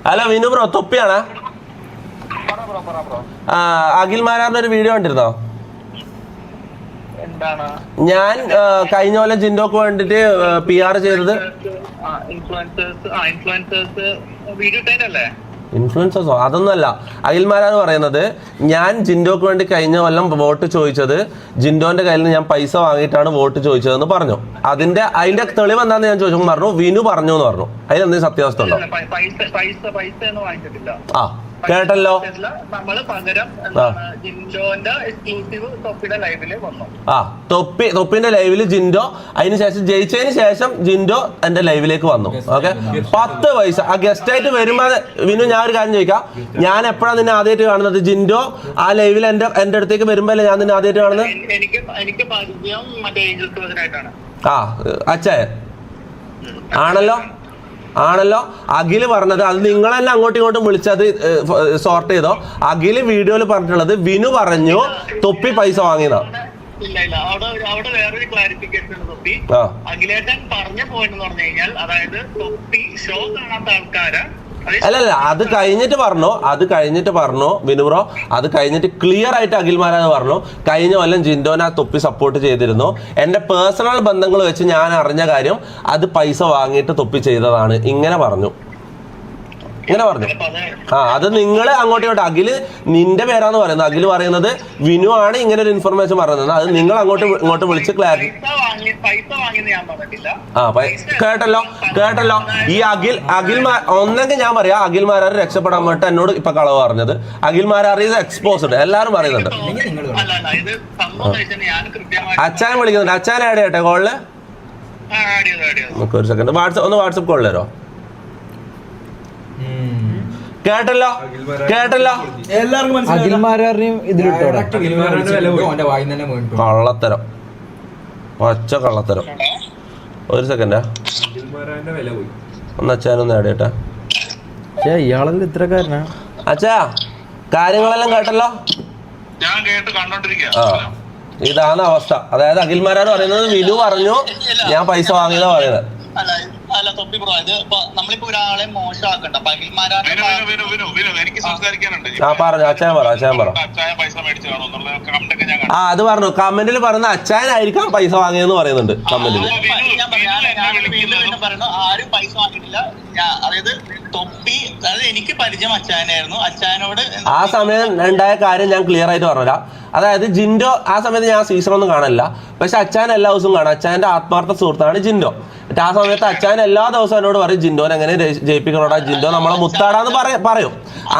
Hello Vinu bro, തൊപ്പിയാണ്. അഖിൽ മാരാറിന്റെ ഒരു വീഡിയോ കണ്ടിരുന്നോ? ഞാൻ കഴിഞ്ഞ കൊല്ലം ജിൻഡോക്ക് വേണ്ടിട്ട് PR ചെയ്തത്. ഇൻഫ്ലുവൻസേഴ്സോ? അതൊന്നുമല്ല. അഖിൽമാരാണ് പറയുന്നത്, ഞാൻ ജിൻഡോക്ക് വേണ്ടി കഴിഞ്ഞ കൊല്ലം വോട്ട് ചോദിച്ചത് ജിൻഡോന്റെ കയ്യിൽ നിന്ന് ഞാൻ പൈസ വാങ്ങിയിട്ടാണ് വോട്ട് ചോദിച്ചതെന്ന് പറഞ്ഞു. അതിന്റെ തെളിവ് എന്താന്ന് ഞാൻ ചോദിച്ചു, പറഞ്ഞു വിനു പറഞ്ഞു എന്ന് പറഞ്ഞു. അതിലെന്തെങ്കിലും സത്യാവസ്ഥ ഉണ്ടോ? ആ കേട്ടല്ലോ. തൊപ്പിന്റെ ലൈവില് ജിൻഡോ, അതിനുശേഷം ജയിച്ചതിന് ശേഷം ജിൻഡോ എന്റെ ലൈവിലേക്ക് വന്നു. ഓക്കെ, 10 പൈസ ആ ഗസ്റ്റ് ആയിട്ട് വരുമ്പോ. വിനു, ഞാൻ ഒരു കാര്യം ചോദിക്കാം, ഞാൻ എപ്പോഴാണ് നിന്നെ ആദ്യമായിട്ട് കാണുന്നത്? ജിൻഡോ ആ ലൈവിൽ എന്റെ അടുത്തേക്ക് വരുമ്പോ അല്ലേ ഞാൻ നിന്നെ ആദ്യമായിട്ട് കാണുന്നത്? ആ അച്ഛേ ആണല്ലോ. അഖില് പറഞ്ഞത്, അത് നിങ്ങളെന്നെ അങ്ങോട്ടും ഇങ്ങോട്ടും വിളിച്ചത് സോർട്ട് ചെയ്തോ? അഖില് വീഡിയോയിൽ പറഞ്ഞിട്ടുള്ളത് വിനു പറഞ്ഞു തൊപ്പി പൈസ വാങ്ങിയതാ. അവിടെ വേറൊരു ക്ലാരിഫിക്കേഷൻ ഉണ്ട് തൊപ്പി. അഖിലേട്ടൻ പറഞ്ഞ പോയിന്റ് എന്ന് പറഞ്ഞു കഴിഞ്ഞാൽ, അതായത് തൊപ്പി ഷോ കാണാത്ത ആൾക്കാരെ അല്ലല്ല, അത് കഴിഞ്ഞിട്ട് പറഞ്ഞു വിനു ബ്രോ. അത് കഴിഞ്ഞിട്ട് ക്ലിയർ ആയിട്ട് അഖിൽമാരാന്ന് പറഞ്ഞു, കഴിഞ്ഞ കൊല്ലം ജിൻഡോനെ തൊപ്പി സപ്പോർട്ട് ചെയ്തിരുന്നു. എന്റെ പേഴ്സണൽ ബന്ധങ്ങൾ വെച്ച് ഞാൻ അറിഞ്ഞ കാര്യം, അത് പൈസ വാങ്ങിയിട്ട് തൊപ്പി ചെയ്തതാണ്. ഇങ്ങനെ പറഞ്ഞു. അത് നിങ്ങൾ അങ്ങോട്ടും ഇങ്ങോട്ട്. അഖില് നിന്റെ പേരാന്ന് പറയുന്നത്. അഖില് പറയുന്നത് വിനു ആണ് ഇങ്ങനെ ഒരു ഇൻഫർമേഷൻ പറയുന്നത്. അത് നിങ്ങൾ ഇങ്ങോട്ട് വിളിച്ച് ക്ലാരിറ്റി. കേട്ടല്ലോ. ഈ ഒന്നെങ്കിൽ ഞാൻ പറയാം, അഖിൽമാരാർ രക്ഷപ്പെടാൻ വേണ്ടിട്ട് എന്നോട് ഇപ്പൊ കളവ് പറഞ്ഞത്. അഖിൽമാരാർ ഈസ് എക്സ്പോസ്ഡ്, എല്ലാരും പറയുന്നുണ്ട്. അച്ഛൻ വിളിക്കുന്നുണ്ട്. അച്ഛൻ ആഡ് ചെയ്യട്ടെ കോളില്? നമുക്ക് ഒരു സെക്കൻഡ് വാട്സപ്പ് കോളിൽ തരോ? കേട്ടല്ലോ. അഖിൽമാരാറിനെയും ഇതിലിട്ടോ. കള്ളത്തരം, പച്ച കള്ളത്തരം. ഒരു സെക്കൻഡാ, ഒന്ന് അച്ഛനൊന്ന് ആടിയട്ടെ. ഇയാളെല്ലാം ഇത്രക്കാരനാ? അച്ഛാ, കാര്യങ്ങളെല്ലാം കേട്ടല്ലോ. ആ, ഇതാണ് അവസ്ഥ. അതായത് അഖിൽമാരാർ പറയുന്നത് വിനു പറഞ്ഞു ഞാൻ പൈസ വാങ്ങിയതാ പറയുന്നത്. അല്ല തൊപ്പി ബ്രോ, ഇത് നമ്മളിപ്പോ ഒരാളെ മോശമാക്കണ്ട. എനിക്ക് സംസാരിക്കാനുണ്ട്. പറഞ്ഞു അച്ഛൻ പറ. അത് പറഞ്ഞു. കമന്റിൽ പറയുന്ന അച്ഛനായിരിക്കാം പൈസ വാങ്ങിയെന്ന് പറയുന്നുണ്ട് കമന്റിൽ. ആരും പൈസ വാങ്ങിയിട്ടില്ല. അതായത് തൊപ്പി, അതായത് എനിക്ക് പരിചയം അച്ഛനായിരുന്നു. അച്ഛനോട് ആ സമയം ഉണ്ടായ കാര്യം ഞാൻ ക്ലിയർ ആയിട്ട് പറഞ്ഞുതരാം. അതായത് ജിൻഡോ ആ സമയത്ത് ഞാൻ സീസണൊന്നും കാണില്ല, പക്ഷെ അച്ഛൻ എല്ലാ ദിവസവും കാണാം. അച്ഛൻ്റെ ആത്മാർത്ഥ സുഹൃത്താണ് ജിൻഡോ. എന്നിട്ട് ആ സമയത്ത് അച്ഛൻ എല്ലാ ദിവസവും എന്നോട് പറയും ജിൻഡോനെ എങ്ങനെ ജയിപ്പിക്കണോടാ, ജിൻഡോ നമ്മളെ മുത്താടാന്ന് പറയും.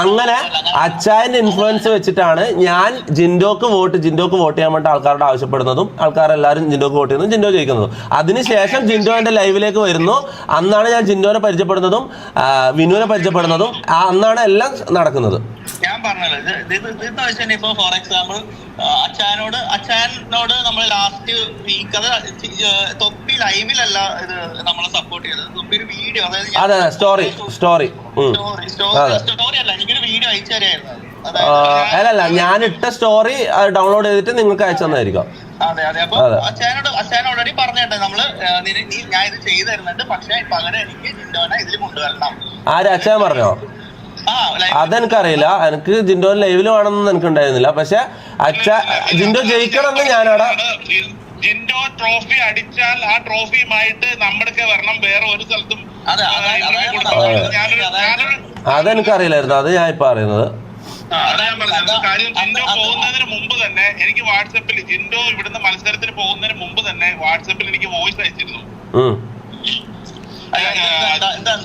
അങ്ങനെ അച്ഛൻ്റെ ഇൻഫ്ലുവൻസ് വെച്ചിട്ടാണ് ഞാൻ ജിൻഡോക്ക് വോട്ട് ചെയ്യാൻ വേണ്ടി ആൾക്കാരോട് ആവശ്യപ്പെടുന്നതും ആൾക്കാരെല്ലാവരും ജിൻഡോക്ക് വോട്ട് ചെയ്യുന്നതും ജിൻഡോ ജയിക്കുന്നതും. അതിനുശേഷം ജിൻഡോ എൻ്റെ ലൈവിലേക്ക് വരുന്നു. അന്നാണ് ഞാൻ ജിൻഡോനെ പരിചയപ്പെടുന്നതും വിനുവിനെ പരിചയപ്പെടുന്നതും. അന്നാണ് എല്ലാം നടക്കുന്നത്. ഞാൻ പറഞ്ഞല്ലോ, ഇത് ഇപ്പൊ ഫോർ എക്സാമ്പിൾ അച്ഛനോട് നമ്മൾ ലാസ്റ്റ് വീക്ക്, അത് തൊപ്പി ലൈവിലല്ല ഇത് നമ്മളെ സപ്പോർട്ട് ചെയ്തത്. തൊപ്പി ഒരു വീഡിയോ, അതെ സ്റ്റോറി അല്ല, എനിക്കൊരു വീഡിയോ അയച്ചു തരായിരുന്നു. അല്ലല്ല, ഞാൻ ഇട്ട സ്റ്റോറി ഡൗൺലോഡ് ചെയ്തിട്ട് നിങ്ങൾക്ക് അയച്ചു തന്നായിരിക്കും. അതെ. അപ്പൊ അച്ഛൻ ഓൾറെഡി പറഞ്ഞിട്ട് നമ്മള് ഞാൻ ഇത് ചെയ്തു തരുന്നുണ്ട്, പക്ഷെ പകരം എനിക്ക് ജിൻഡോനെ ഇതിൽ കൊണ്ടുവരണം. ആര് അച്ഛൻ പറഞ്ഞോ? അതെനിക്കറിയില്ല. എനിക്ക് ജിൻഡോ ലൈവില് വേണമെന്ന് എനിക്ക് ഉണ്ടായിരുന്നില്ല. പക്ഷെ ജിൻഡോ ജയിക്കണമെന്ന് ഞാനവിടെ ജിൻഡോ ട്രോഫി അടിച്ചാൽ ആ ട്രോഫിയുമായിട്ട് നമ്മുടെ വരണം, വേറെ ഒരു സ്ഥലത്തും. അതെനിക്കറിയില്ലായിരുന്നു. അത് ഞാൻ ഇപ്പൊ അറിയുന്നത്. കാര്യം ജിൻഡോ പോകുന്നതിന് മുമ്പ് തന്നെ എനിക്ക് വാട്സപ്പിൽ, ജിൻഡോ ഇവിടുന്ന് മത്സരത്തിന് പോകുന്നതിന് മുമ്പ് തന്നെ വാട്സപ്പിൽ എനിക്ക് വോയിസ് അയച്ചിരുന്നു.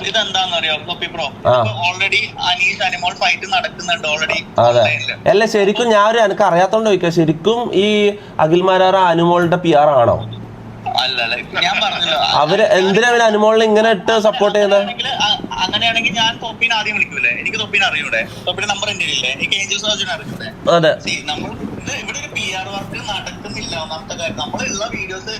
ഇതെന്താന്നറിയോ തൊപ്പി bro, already Aneesh Animol fight നടക്കുന്നുണ്ട് ഓൾറെഡി. അതെ, അല്ല ശരിക്കും ഞാൻ എനിക്ക് അറിയാത്തോണ്ട് ചോദിക്കാം, ശരിക്കും ഈ അഖിൽമാരാർ അനുമോളുടെ PR ആണോ? ഞാൻ പറഞ്ഞല്ലോ, അവര് എന്തിനാ അനുമോളിനെ ഇങ്ങനെ ഇട്ട് സപ്പോർട്ട് ചെയ്യുന്നത്? അങ്ങനെയാണെങ്കിൽ ഞാൻ തൊപ്പിനെ ആദ്യം വിളിക്കൂലേ? എനിക്ക് തൊപ്പിനെ അറിയൂടെ? തൊപ്പിന്റെ നമ്പർ എന്റെ ഇല്ലേ? എനിക്ക് ഏഞ്ചൽ സർജൻ അറിയൂടെ? അതെ, നമ്മൾ ഇവിടെ ഒരു PR വർക്ക് നടക്കുന്നില്ല. ഒന്നാമത്തെ കാര്യം, നമ്മളുള്ള വീഡിയോസ്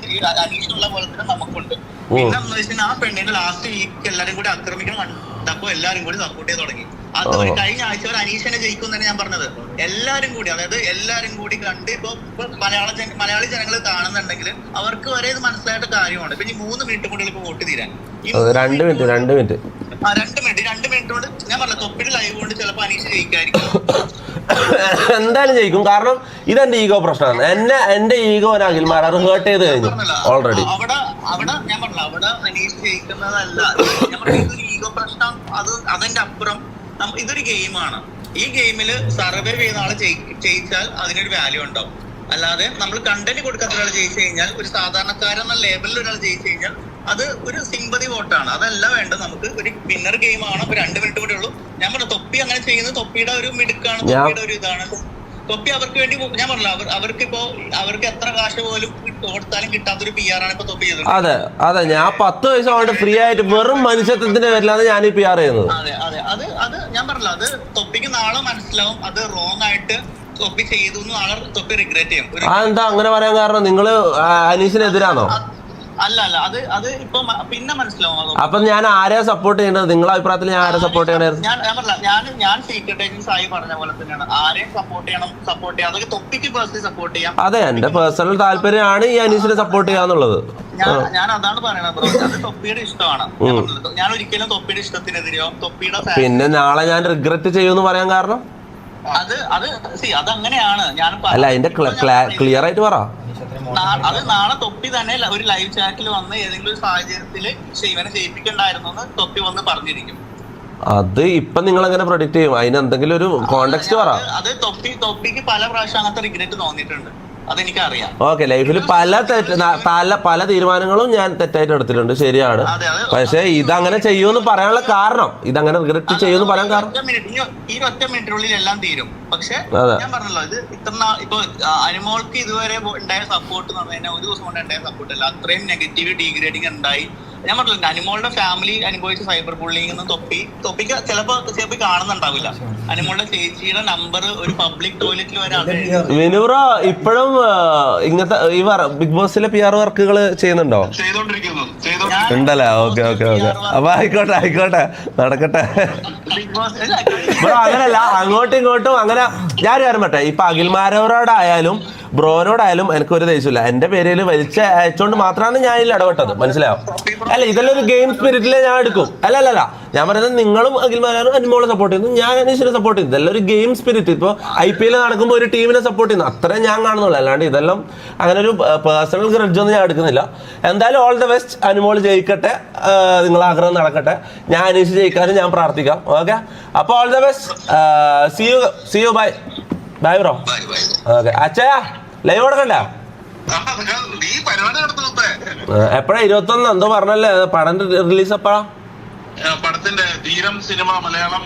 അനീഷിനുള്ള പോലെ തന്നെ നമുക്കുണ്ട്. പിന്നെ എന്ന് വെച്ചാൽ ആ പെണ്ണിന്റെ ലാസ്റ്റ് വീക്ക് എല്ലാരും കൂടി ആക്രമിക്കണം കണ്ടപ്പോ എല്ലാരും കൂടി സപ്പോർട്ട് ചെയ്ത് തുടങ്ങി. അത് ഒരു കഴിഞ്ഞ ആഴ്ച ഒരു അനീഷനെ ജയിക്കും തന്നെ ഞാൻ പറഞ്ഞത്. എല്ലാരും കൂടി, അതായത് എല്ലാരും കൂടി കണ്ട് ഇപ്പൊ മലയാളി ജനങ്ങൾ കാണുന്നുണ്ടെങ്കിൽ അവർക്ക് വരെ ഇത് മനസ്സിലായിട്ട് കാര്യമാണ്. ഇപ്പൊ ഈ 3 മിനിറ്റ് കൊണ്ട് ഇപ്പൊ വോട്ട് തീരാൻ 2 മിനിറ്റ് 2 മിനിറ്റ് കൊണ്ട് ഞാൻ പറഞ്ഞ തൊപ്പിയുടെ ലൈവ് കൊണ്ട് ചിലപ്പോ അനീഷ് ജയിക്കായിരിക്കും. എന്തായാലും ജയിക്കും. കാരണം ഇതെന്റെ ഈഗോ പ്രശ്നമാണ്. എന്റെ ഈഗോ അഖിൽമാരാർ ഹേർട്ട് ചെയ്ത് കഴിഞ്ഞു ഓൾറെഡി. അവിടെ ഞാൻ പറഞ്ഞില്ല, അവിടെ അനീഷ് ജയിക്കുന്നതല്ല. ഞാൻ പറഞ്ഞ ഇതൊരു ഈഗോ പ്രശ്നം. അതിന്റെ അപ്പുറം ഇതൊരു ഗെയിമാണ്. ഈ ഗെയിമിൽ സർവൈവ് ചെയ്യുന്ന ആള് ജയിച്ചാൽ അതിനൊരു വാല്യൂ ഉണ്ടാവും. അല്ലാതെ നമ്മൾ കണ്ടന്റ് കൊടുക്കാത്ത ഒരാൾ ജയിച്ചു കഴിഞ്ഞാൽ, ഒരു സാധാരണക്കാരെന്ന ലേബലിൽ ഒരാൾ ജയിച്ചു കഴിഞ്ഞാൽ അത് ഒരു സിമ്പതി വോട്ടാണ്. അതല്ല വേണ്ടത്. നമുക്ക് ഒരു വിന്നർ ഗെയിം ആണ്. 2 മിനിറ്റ് കൂടെ ഉള്ളൂ. ഞാൻ പറഞ്ഞു തൊപ്പി അങ്ങനെ ചെയ്യുന്നത് തൊപ്പിയുടെ ഒരു മിടുക്കാണ്, തൊപ്പിയുടെ ഒരു ഇതാണ്. തൊപ്പി അവർക്ക് വേണ്ടി ഞാൻ പറഞ്ഞില്ല, അവർക്ക് എത്ര കാശ് പോലും കൊടുത്താലും കിട്ടാത്തൊരു PR ആണ് ഇപ്പൊ തൊപ്പി ചെയ്തത്. അതെ ഞാൻ 10 വയസ്സ് കൊണ്ട് ഫ്രീ ആയിട്ട് വെറും മനുഷ്യത്വത്തിന്റെ പേരിലാണ് ഞാൻ ഈ PR ചെയ്യുന്നത്. അത് ഞാൻ പറഞ്ഞില്ല, അത് തൊപ്പിക്ക് നാളെ മനസ്സിലാവും അത് റോങ് ആയിട്ട് തൊപ്പി ചെയ്തു. നാളെ തൊപ്പി റിഗ്രറ്റ് ചെയ്യും. എന്താ അങ്ങനെ പറയാൻ കാരണം? നിങ്ങള് അനീഷിനെതിരാണോ? അല്ല അത് ഇപ്പൊ പിന്നെ മനസ്സിലാവും. അപ്പൊ ഞാൻ ആരെയാ സപ്പോർട്ട് ചെയ്യേണ്ടത്? നിങ്ങളുടെ അഭിപ്രായത്തിൽ ഞാൻ ആരെ സപ്പോർട്ട് ചെയ്യണമായിരുന്നു? ഞാൻ സീക്രട്ട് ഏജൻസ് ആയി പറഞ്ഞ പോലെ തന്നെയാണ്. ആരെയും സപ്പോർട്ട് ചെയ്യാം. അതൊക്കെ തൊപ്പിക്ക് പേഴ്സണലി സപ്പോർട്ട് ചെയ്യാം. അതെ, എന്റെ പേഴ്സണൽ താല്പര്യമാണ് ഈ അനീഷിനെ സപ്പോർട്ട് ചെയ്യാന്നുള്ളത്. ഞാൻ അതാണ് പറയണത് ബ്രോ. അത് തൊപ്പിയുടെ ഇഷ്ടമാണ്. ഞാൻ ഒരിക്കലും തൊപ്പിയുടെ ഇഷ്ടത്തിനെതിരെയോ തൊപ്പിയുടെ പിന്നെ നാളെ ഞാൻ റിഗ്രറ്റ് ചെയ്യുമെന്ന് പറയാൻ കാരണം അതങ്ങനെയാണ്. ഞാൻ അല്ല, അതിന്റെ ക്ലിയർ ആയിട്ട് പറ. അത് നാളെ തൊപ്പി തന്നെ ഒരു ലൈവ് ചാറ്റിൽ വന്ന് ഏതെങ്കിലും ഒരു സാഹചര്യത്തിൽ ഇവനെ ചെയ്യിപ്പിക്കണ്ടായിരുന്നു എന്ന് തൊപ്പി വന്ന് പറഞ്ഞിരിക്കും. അത് ഇപ്പൊ നിങ്ങൾ എങ്ങനെ പ്രൊഡിക്ട് ചെയ്യും? അതിന് എന്തെങ്കിലും ഒരു കോണ്ടെക്സ്റ്റ് പറ. അത് തൊപ്പിക്ക് പല പ്രാവശ്യം അങ്ങനത്തെ റിഗ്രറ്റ് തോന്നിയിട്ടുണ്ട്. അതെനിക്കറിയാം. ഓക്കെ, ലൈഫിൽ പല തീരുമാനങ്ങളും ഞാൻ തെറ്റായിട്ട് എടുത്തിട്ടുണ്ട്, ശരിയാണ്. പക്ഷെ ഇതങ്ങനെ ചെയ്യുമെന്ന് പറയാനുള്ള കാരണം, ഇതങ്ങനെ റിഗ്രറ്റ് ചെയ്യുമെന്ന് പറയാൻ കാരണം ഈ 1 മിനിറ്റിനുള്ളിൽ എല്ലാം തീരും. പക്ഷെ ഞാൻ പറഞ്ഞല്ലോ, ഇത് ഇപ്പൊ അനുമോൾക്ക് ഇതുവരെ ഉണ്ടായ സപ്പോർട്ട് എന്ന് പറഞ്ഞാൽ 1 ദിവസം കൊണ്ട് ഉണ്ടായ സപ്പോർട്ട് അല്ല. അത്രയും നെഗറ്റീവ് ഡീഗ്രേഡിങ് ഉണ്ടായി. ഞാൻ പറഞ്ഞില്ല, അനുമോളുടെ ഫാമിലി അനുഭവിച്ച സൈബർ ബുള്ളിങ് ഒന്നും തൊപ്പിക്ക് ചിലപ്പോ കാണുന്നുണ്ടാവില്ല. അനുമോളുടെ ചേച്ചിയുടെ നമ്പർ ഒരു പബ്ലിക് ടോയ്ലറ്റിൽ വരെ വിനുബ്രോ ഇപ്പോഴും ഇങ്ങനത്തെ ഈ ബിഗ് ബോസിലെ PR വർക്കുകൾ ചെയ്യുന്നുണ്ടോ? ഉണ്ടല്ലേ? ഓക്കെ. അപ്പൊ ആയിക്കോട്ടെ നടക്കട്ടെ. അങ്ങനല്ല, അങ്ങോട്ടും ഇങ്ങോട്ടും അങ്ങനെ ഞാൻ കാര്യം പറ്റേ. ഇപ്പൊ അഖിൽമാരോടായാലും ബ്രോനോടായാലും എനിക്കൊരു ദേഷ്യമില്ല. എന്റെ പേരിൽ വലിച്ച അയച്ചോണ്ട് മാത്രമാണ് ഞാൻ ഇതിൽ ഇടപെട്ടത്. മനസ്സിലാവും? അല്ല, ഇതെല്ലാം ഒരു ഗെയിം സ്പിരിറ്റിലെ ഞാൻ എടുക്കും. അല്ല ഞാൻ പറയുന്നത്, നിങ്ങളും അഖിൽമാരും അനുമോളെ സപ്പോർട്ട് ചെയ്യുന്നു, ഞാൻ അനീഷിനെ സപ്പോർട്ട് ചെയ്യുന്നു. ഇതെല്ലാം ഒരു ഗെയിം സ്പിരിറ്റ്. ഇപ്പോൾ IPL നടക്കുമ്പോൾ ഒരു ടീമിനെ സപ്പോർട്ട് ചെയ്യുന്നു, അത്രയും ഞാൻ കാണുന്നുള്ളൂ. അല്ലാണ്ട് ഇതെല്ലാം അങ്ങനെ ഒരു പേഴ്സണൽ ഗ്രഡ്ജ് ഒന്നും ഞാൻ എടുക്കുന്നില്ല. എന്തായാലും ഓൾ ദ ബെസ്റ്റ്. അനുമോൾ ജയിക്കട്ടെ, നിങ്ങളെ ആഗ്രഹം നടക്കട്ടെ. ഞാൻ അനീഷ് ജയിക്കാനും ഞാൻ പ്രാർത്ഥിക്കാം. ഓക്കെ, അപ്പോൾ all the best. See you bye bro. Okay, അച്ഛാ ലൈവ് കൊടുക്കണ്ടേ? എപ്പോഴാ? 21 എന്തോ പറഞ്ഞല്ലേ പടം റിലീസ്? എപ്പോഴാ പടത്തിന്റെ ധീരം സിനിമ മലയാളം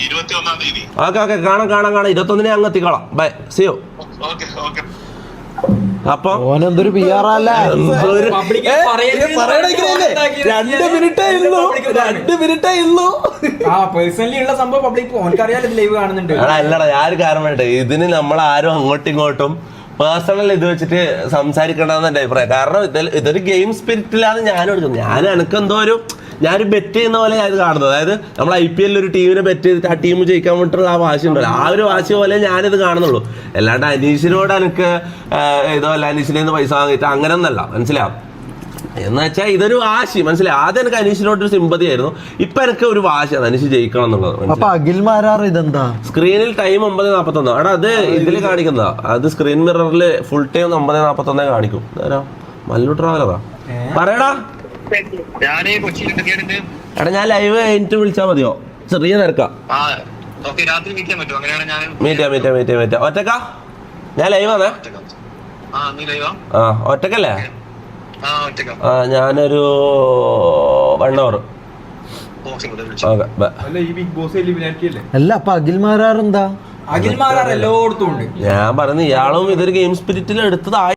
21-ാം തീയതി? ഓക്കെ, കാണാം. 21-ന് അങ്ങ് എത്തിക്കോളാം. By, C U. അപ്പൊ ഓനെന്തൊരു PR അല്ല. 2 മിനിറ്റേ ഉള്ളൂ. പേഴ്സണലി ഉള്ള സംഭവം പബ്ലിക് ഓനക്കറിയാലോ ലൈവ് കാണുന്നുണ്ട്. അല്ലടാ, ഞാൻ കാരണം വേണ്ടേ, ഇതിന് നമ്മളാരും അങ്ങോട്ടും ഇങ്ങോട്ടും പേഴ്സണൽ ഇത് വെച്ചിട്ട് സംസാരിക്കണ്ടെന്ന് എന്റെ അഭിപ്രായം. കാരണം ഇതൊരു ഗെയിം സ്പിരിറ്റിലാണ് ഞാൻ എടുക്കുന്നത്. എനിക്കെന്തോ ഞാനൊരു ബെറ്റ് ചെയ്യുന്ന പോലെ ഞാൻ ഇത് കാണുന്നത്. അതായത് നമ്മൾ IPL ഒരു ടീമിനെ ബെറ്റ് ചെയ്തിട്ട് ആ ടീം ജയിക്കാൻ വേണ്ടിയിട്ടുള്ള ആ വാശി ഉണ്ടല്ലോ, ആ ഒരു വാശി പോലെ ഞാനിത് കാണുന്നുള്ളൂ. അല്ലാണ്ട് അനീഷിനോട് എനിക്ക് ഇതോ അല്ല അനീഷിനെ നിന്ന് പൈസ വാങ്ങിയിട്ട് അങ്ങനെ ഒന്നല്ല. മനസ്സിലാവും? എന്ന് വെച്ചാൽ ഇതൊരു വാശി. മനസ്സിലായി? ആദ്യം എനിക്ക് അനീഷിനോടൊരു സിമ്പതി ആയിരുന്നു, ഇപ്പൊ എനിക്ക് ഒരു വാശിയാണ് അനീഷ് ജയിക്കണം എന്നുള്ളത്. അപ്പൊ അഖിൽമാരാർ ഇതെന്താ? സ്ക്രീനിൽ ടൈം 9:41. എടാ, അത് ഇതിൽ കാണിക്കുന്നതാ. അത് സ്ക്രീൻ മിററിൽ ഫുൾ ടൈം 9:41 കാണിക്കും. മല്ലു ട്രാവലറാ പറയടാ. എടാ, ഞാൻ ലൈവ് കഴിഞ്ഞിട്ട് വിളിച്ചാ മതിയോ? ചെറിയ തിരക്കാ. മീറ്റാ. ഒറ്റക്കാ? ഞാൻ ലൈവാണേ. ഒറ്റക്കല്ലേ? ഞാനൊരു 1 hour. അല്ല, അപ്പൊ അഖിൽമാരാർ എന്താ? അഖിൽമാരാർ എല്ലായിടത്തും ഉണ്ട്. ഞാൻ പറയുന്നത് ഇയാളും ഇതൊരു ഗെയിം സ്പിരിറ്റിൽ എടുത്തതായി.